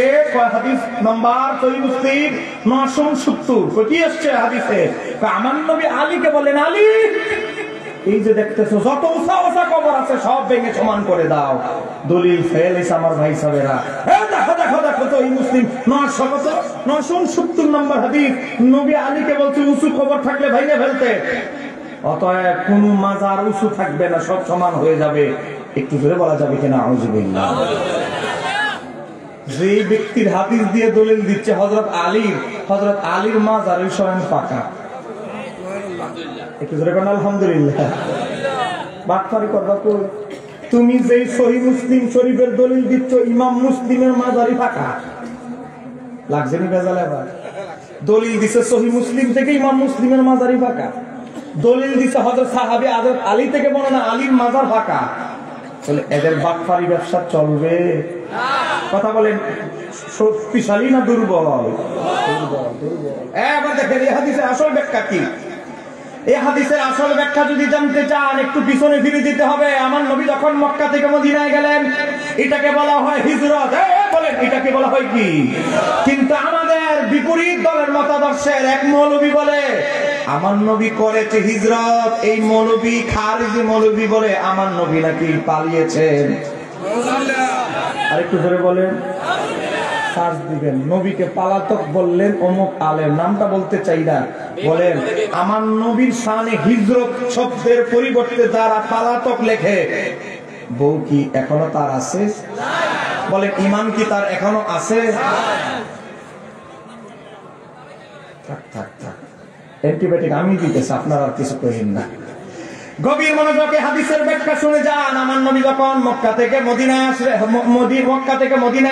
হাদিস নাম্বার সহিহ মুসলিম 970। কি আসছে হাদিসে? আমার নবী আলীকে বলেন, আলী এই যে দেখতেছো যত উঁচা উঁচা কবর আছে সব ভেঙে সমান করে দাও। দলিল ফেল এসে আমার ভাই সাহেবেরা, দেখো দেখো দেখো তো এই মুসলিম 970 নম্বর হাদিস, নবী আলীকে বলছে উঁচু কবর থাকলে ভেঙে ফেলতে। অতএব কোন মাজার উঁচু থাকবে না, সব সমান হয়ে যাবে। একটু জোরে বলা যাবে কিনা? আউযুবিল্লাহ। যে ব্যক্তির হাদিস দিয়ে দলিল দিচ্ছে হযরত আলীর মাজার স্বয়ং পাকা। একটু জোরে বলেন আলহামদুলিল্লাহ। বাটপারি করবা কই? তুমি যেই সহিহ মুসলিম শরীফের দলিল দিচ্ছ, ইমাম মুসলিমের মাজারই পাকা। লাগছে নি বেজাল? এবার দলিল দিছে সহিহ মুসলিম থেকে, ইমাম মুসলিমের মাজারই পাকা। দলিল দিছে হযরত সাহাবী হযরত আলী থেকে, বর্ণনা আলীর মাজার পাকা। তাহলে এদের বাটপারি ব্যবসা চলবে? কথা বলেন, শক্তিশালী না দুর্বল? এবার দেখেন এই হাদিসের আসল ব্যাখ্যা কি। এই হাদিসের আসল ব্যাখ্যা যদি জানতে চান, একটু পিছনে ফিরে যেতে হবে। আমার নবী যখন মক্কা থেকে মদিনায় গেলেন, এটাকে বলা হয় হিজরত। বলেন, এটাকে বলা হয় কি? কিন্তু আমাদের বিপরীত দলের মতাদর্শের এক মৌলবী বলে আমার নবী করেছে হিজরত, এই মৌলবী খারিজি মৌলবী বলে আমার নবী নাকি পালিয়েছেন। আরেকটু ধরে বলেন, সার্চ দিবেন, নবীকে পালাতক বললেন অমুক আলেম, নামটা বলতে চাই না, বলেন আমার নবীর শানে হিজরত শব্দের পরিবর্তে যারা পালাতক লেখে, বউ কি এখনো তার আছে? বলেন ইমান কি তার এখনো আছে? থাক থাক থাক, অ্যান্টিবায়োটিক আমি দিতেছি, আপনারা আর কিছু কইেন না। গভীর মনোযোগে হাদিসের ব্যাখ্যা শুনে যান। আমার নবী যখন মক্কা থেকে মদিনায়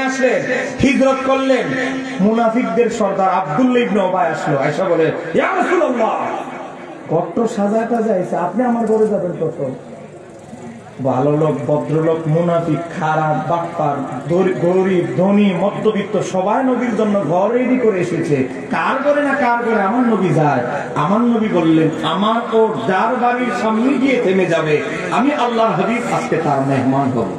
আসলেন, হিজরত করলেন, মুনাফিকদের সর্দার আব্দুল্লাহ ইবনে উবাই আসলো, আয়েশা বলে ইয়া রাসূলুল্লাহ, কত সাজাটা যাইছে, আপনি আমার ঘরে যাবেন কত? ভালো লোক, ভদ্রলোক, মুনাফিক, খারাপ, বাটপার, গরিব, ধনী, মধ্যবিত্ত সবাই নবীর জন্য ঘর রেডি করে এসেছে। কার করে না কার করে আমার নবী যায়। আমার নবী বললেন আমার ও যার বাড়ির সামনে গিয়ে থেমে যাবে, আমি আল্লাহর হাবিব আজকে তার মেহমান হব।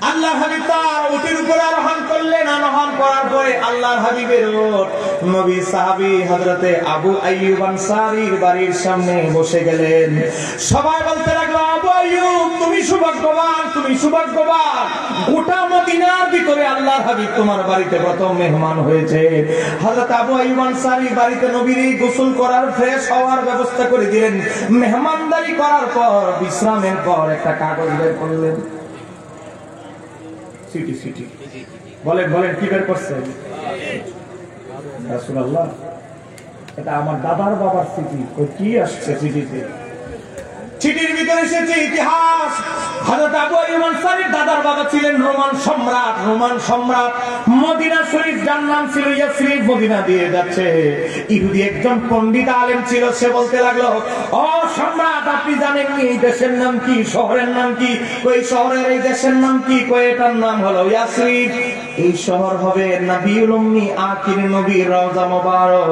আল্লাহর হাবিব তার উটের উপরে আরোহণ করলেন। আরোহণ করার পরে আল্লাহর হাবিবের উট নবী সাহাবী হযরতে আবু আইয়ুব আনসারীর বাড়ির সামনে বসে গেলেন। সবাই বলতে লাগলো আবু আইয়ুব তুমি সৌভাগ্যবান, তুমি সৌভাগ্যবান, গোটা মদিনার ভিতরে আল্লাহর হাবিব তোমার বাড়িতে প্রথম মেহমান হয়েছে। হযরত আবু আইয়ুব আনসারী বাড়িতে নবীর গোসল করার, ফ্রেশ হওয়ার ব্যবস্থা করে দিলেন। মেহমানদারি করার পর, বিশ্রামের পর একটা কাগজ বের করলেন। সিটি সিটি বলেন বলেন কি বের করছেন? রাসূলুল্লাহ, এটা আমার দাদার বাবার চিঠি। কি আসছে চিঠিতে? চিঠির ভিতরে এসেছে ইতিহাস। হযরত আবু আইয়ুব আনসারীর দাদার বাবা ছিলেন রোমান সম্রাট। রোমান সম্রাট, মদিনা শরীফ যার নাম ছিল ইয়াসরিব, মদিনা দিয়ে যাচ্ছে। ইহুদি একজন পণ্ডিত আলেম ছিল, সে বলতে লাগলো ও সম্রাট, আপনি জানেন কি এই দেশের নাম কি, শহরের নাম কি? কই শহরের এই দেশের নাম কি? কই এটার নাম হলো ইয়াসরিব। এই শহর হবে নবীউল উম্মি আখির নবীর রওজা মোবারক।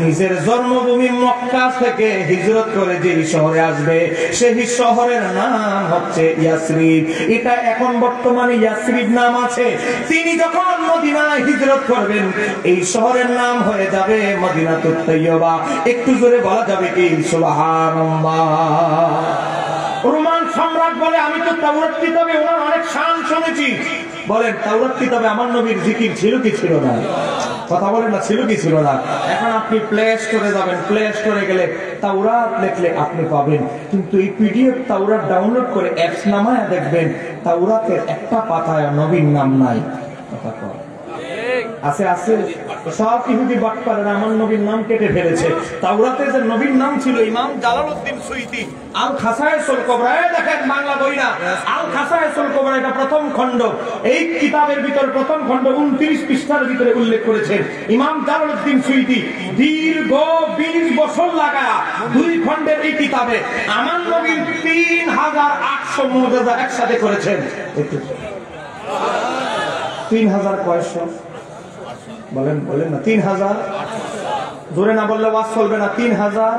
নিজের জন্মভূমি মক্কা থেকে হিজরত করে যে শহরে আসবে, সেই শহরের নাম হচ্ছে ইয়াসরিব। এটা এখন বর্তমানে ইয়াসরিব নাম আছে। তিনি যখন মদিনায় হিজরত করবেন, এই শহরের নাম হয়ে যাবে মদিনাতুত তাইয়্যিবা। একটু জোরে বলা যাবে কি সুবহানাল্লাহ? রোমান সম্রাট বলে আমি তো তাওরাত কিতাবে ওনার অনেক শান শুনেছি। বলেন তাওরাত কিতাবে আমার নবীর জিকির ছিল কি ছিল না? কথা বলেন না, ছিল কি ছিল না? এখন আপনি প্লে স্টোরে যাবেন, প্লে স্টোরে গেলে তাওরাত লিখলে আপনি পাবেন, কিন্তু এই পিডিএফ তাওরাত ডাউনলোড করে অ্যাপস নামায় দেখবেন তাওরাতের একটা পাতায় নবীর নাম নাই। কথা কয় আছে আছে, সব ইহুদি বাটপারেরা আমার নবীর নাম কেটে ফেলেছে। তাওরাতে যে নবীর নাম ছিল ইমাম জালালউদ্দিন সুয়ুতী আল খাসায়েসুল কুবরা, দেখেন বাংলা বই না, আল খাসায়েসুল কুবরা, এটা প্রথম খণ্ড। এই কিতাবের ভিতর প্রথম খণ্ড 29 পৃষ্ঠার ভিতরে উল্লেখ করেছেন ইমাম জালালউদ্দিন সুয়ুতী দীর্ঘ 20 বছর লাগা 2 খণ্ডের এই কিতাবে আমার নবীর 3800 মুজিজা একসাথে করেছেন। 3000 কয়শো? বলেন বলেন না, 3000 জোরে না বললে ওয়াজ চলবে না। 3000।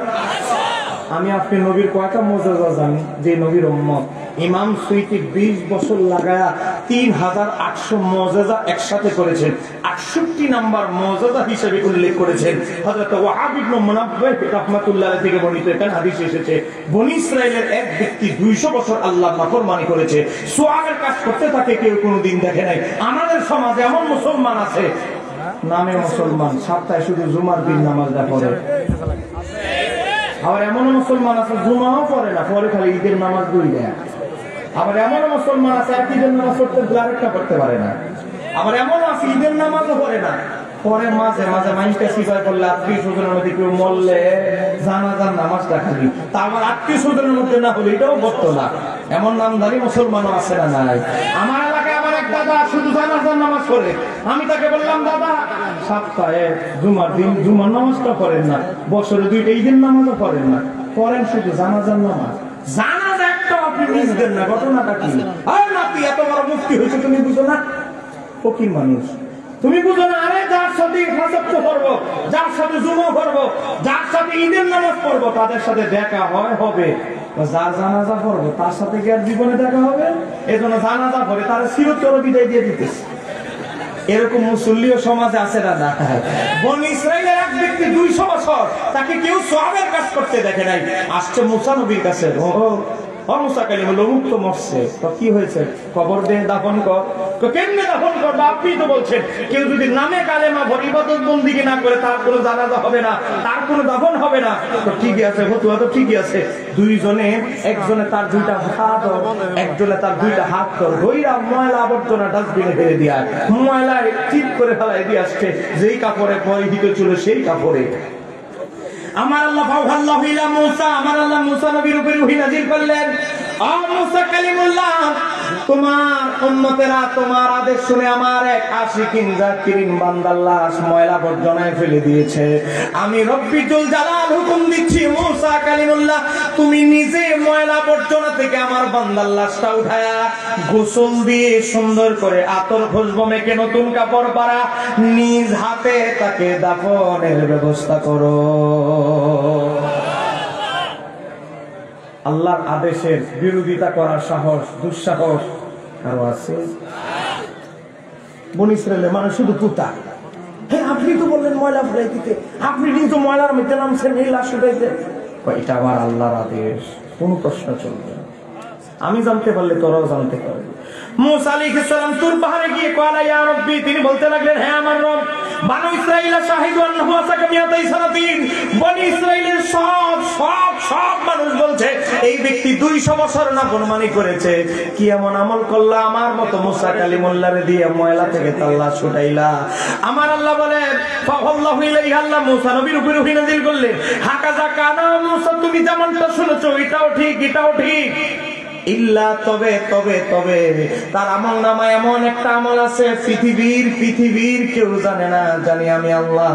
আমি আপনি নবীর কয়টা মুজিজা জানি? যে নবীর উম্মত ইমাম সুয়ুতী 20 বছর লাগায়া 3800 মুজিজা একসাথে করেছেন। 68 নাম্বার মুজিজা হিসেবে উল্লেখ করেছেন হযরত ওয়াহাব ইবনে মুনাব্বিহ রাহমাতুল্লাহ আলাইহি থেকে বর্ণিত। এখানে হাদিস এসেছে বনী ইসরাইলের এক ব্যক্তি 200 বছর আল্লাহর নাফরমানি করেছে, সোয়াবের কাজ করতে থাকে, কেউ কোনোদিন দেখে নাই। আমাদের সমাজে এমন মুসলমান আছে, নামে মুসলমান, সপ্তাহে শুধু জুমার দিন নামাজটা পড়ে। আবার এমন মুসলমান আছে জুমাও পড়ে না, পরে খালি ঈদের নামাজ 2 দেয়। আবার এমন মুসলমান আছে এক ঈদের নামাজ পড়তে আরেকটা পড়তে পারে না। আবার এমন আছে ঈদের নামাজও পড়ে না, পরে মাঝে মাঝে মানুষটা সিফাই করলে আত্মীয় স্বজনের মধ্যে কেউ মরলে জানাজার নামাজটা খালি, তা আমার আত্মীয় স্বজনের মধ্যে না হলে এটাও পড়তো না। এমন নামদারি মুসলমানও আছে না নাই? আমার এলাকায় আমার এক দাদা শুধু জানাজার নামাজ পড়ে। আমি তাকে বললাম দাদা সপ্তাহে জুমার দিন জুমার নামাজটা পড়েন না, বছরে 2টা ঈদের নামাজও পড়েন না, পড়েন শুধু জানাজার নামাজ। জানাজা একটা আপনি মিস দেন না, ঘটনাটা কি? আরে নাতি এত বড় মুফতি হয়েছে তুমি বুঝো না? ফকির মানুষ তুমি বুঝো না? আরে যার সাথে ফাজত পড়বো, যার সাথে জুমা পড়বো, যার সাথে ঈদের নামাজ পড়বো, তাদের সাথে দেখা হবে। যার জানাজা পড়বো তার সাথে কি আর জীবনে দেখা হবে? এজন্য জানাজা পড়ে তারা চিরতরে বিদায় দিয়ে দিতেছে। এরকম মুসল্লিও সমাজে আছে না? বনি ইসরাইলের এক ব্যক্তি 200 বছর তাকে কেউ সওয়াবের কাজ করতে দেখে নাই, আসছে মুসা নবীর কাছে। মুসা কালিমুল্লাহ অমুক তো মরছে, তো কি হয়েছে? কবর দিয়ে দাফন কর। কেমনে দাফন করবো? আপনি তো বলছেন কেউ যদি নামে কালেমা ভরে ইবাদত বন্দিগি না করে তার কোনো জানাজা হবে না, তার কোনো দাফন হবে না। তো ঠিকই আছে, ফতুয়া তো ঠিকই আছে। দুইজনে, একজনে তার 2টা হাত, একজনে তার 2টা হাত ধর ধইরা ময়লা আবর্জনা ডাস্টবিনে ফেলে দিয়া ময়লায় চিপ করে ফেলাই দিয়ে আসছে, যেই কাপড়ে পরিহিত ছিল সেই কাপড়ে। আমার আল্লাহ ফাওহাল্লাহু ইলা মূসা, আমার আল্লাহ মূসা নবীর উপরে ওহী নাযিল করলেন, ও মূসা কালিমুল্লাহ, তোমার উম্মতেরা তোমার আদেশ শুনে আমার এক আশিকিন জাকিরিন বান্দার লাশ ময়লা আবর্জনায় ফেলে দিয়েছে। আমি রব্বুল জালাল হুকুম দিচ্ছি, মূসা কালিমুল্লাহ তুমি নিজে ময়লা আবর্জনা থেকে আমার বান্দার লাশটা উঠায়া গোসল দিয়ে সুন্দর করে আতর খুশবু মেখে নতুন কাপড় পরা নিজ হাতে তাকে দাফনের ব্যবস্থা করো। আল্লাহর আদেশের বিরোধিতা করার সাহস, দুঃসাহস কারো আছে? বনি ইসরাইলের মানুষ শুধু পুতা। হ্যাঁ, আপনি তো বললেন ময়লা ফেলাই দিতে, আপনি কিন্তু ময়লার মধ্যে নামছেন এই লাশ উঠাইতে। এটা আমার আল্লাহর আদেশ, কোন প্রশ্ন চলবে না। আমি জানতে পারলে তোরাও জানতে পারবি। মূসা আলাইহিস সালাম তুর পাহাড়ে গিয়ে কওয়া ইয়া রব্বি, তিনি বলতে লাগলেন, হ্যাঁ আমার রব, বনি ইসরাইল শাহিদু আন্নাহু আসাকা মিয়াতাই সানাতিন, বনি ইসরাইলের সব সব সব মানুষ বলছে এই ব্যক্তি 200 বছর নাফরমানি করেছে। কি এমন আমল করলা আমার মতো মূসা কালিমুল্লাহরে দিয়ে ময়লা থেকে তাল্লা ছুটাইলা? আমার আল্লাহ বলেন, ফাওয়াল্লাহু ইলাইহি, আল্লাহ মূসা নবীর উপরে ওহী নাযিল করলেন, হাকাযা কানা মূসা, তুমি যেমনটা শুনেছো এটাও ঠিক, এটাও ঠিক। ইল্লা তবে তবে তবে তার আমল নামায় এমন একটা আমল আছে পৃথিবীর কেউ জানে না, জানি আমি আল্লাহ।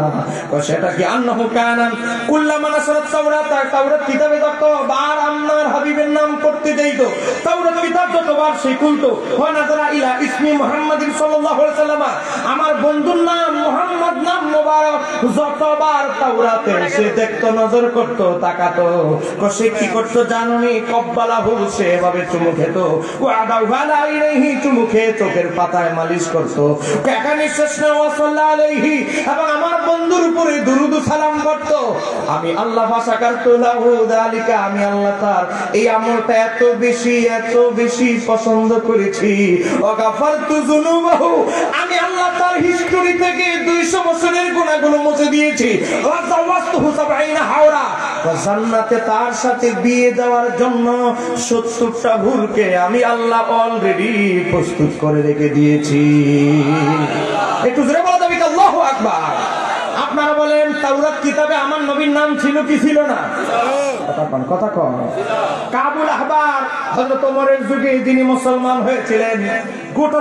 সেটা কি? আন্নাহু কানা কুল্লামা নাসারাত তাওরাত, তাওরাত কিতাবে যতবার আল্লাহর হাবিবের নাম করতে যাইতো, তাওরাত কিতাব যতবার সে খুলতো, হয় নাযারা ইলা ইসমি মুহাম্মাদিন সাল্লাল্লাহু আলাইহি ওয়াসাল্লাম, আমার বন্ধুর নাম মুহাম্মদ নাম মোবারক যতবার তাওরাতে সে দেখতো, নজর করতো, তাকাতো, সে কি করতো জানোনি? কব্বালাহু, সে এভাবে চুমু খেত, চুমু খেয়ে চোখের পাতায় মালিশ করতো, এবং আমার বন্ধুর উপরে দুরুদ সালাম করতো। আমি আল্লাহ আমি আল্লাহ তার এই আমলটা এত বেশি পছন্দ করেছি, আমি আল্লাহ তার হিস্টোরি থেকে 200 বছরের গুনাহগুলো মুছে দিয়েছি। জান্নাতে তার সাথে বিয়ে দেওয়ার জন্য 70টা হুরকে আমি আল্লাহ অলরেডি প্রস্তুত করে রেখে দিয়েছি। একটু জোরে বলা যাবে আল্লাহু আকবার। আপনারা বলেন তাওরাত কিতাবে আমার নবীর নাম ছিল কি ছিল না? কথা কন। কাবুল আহবার হযরত ওমরের যুগে যিনি মুসলমান হয়েছিলেন, গোটা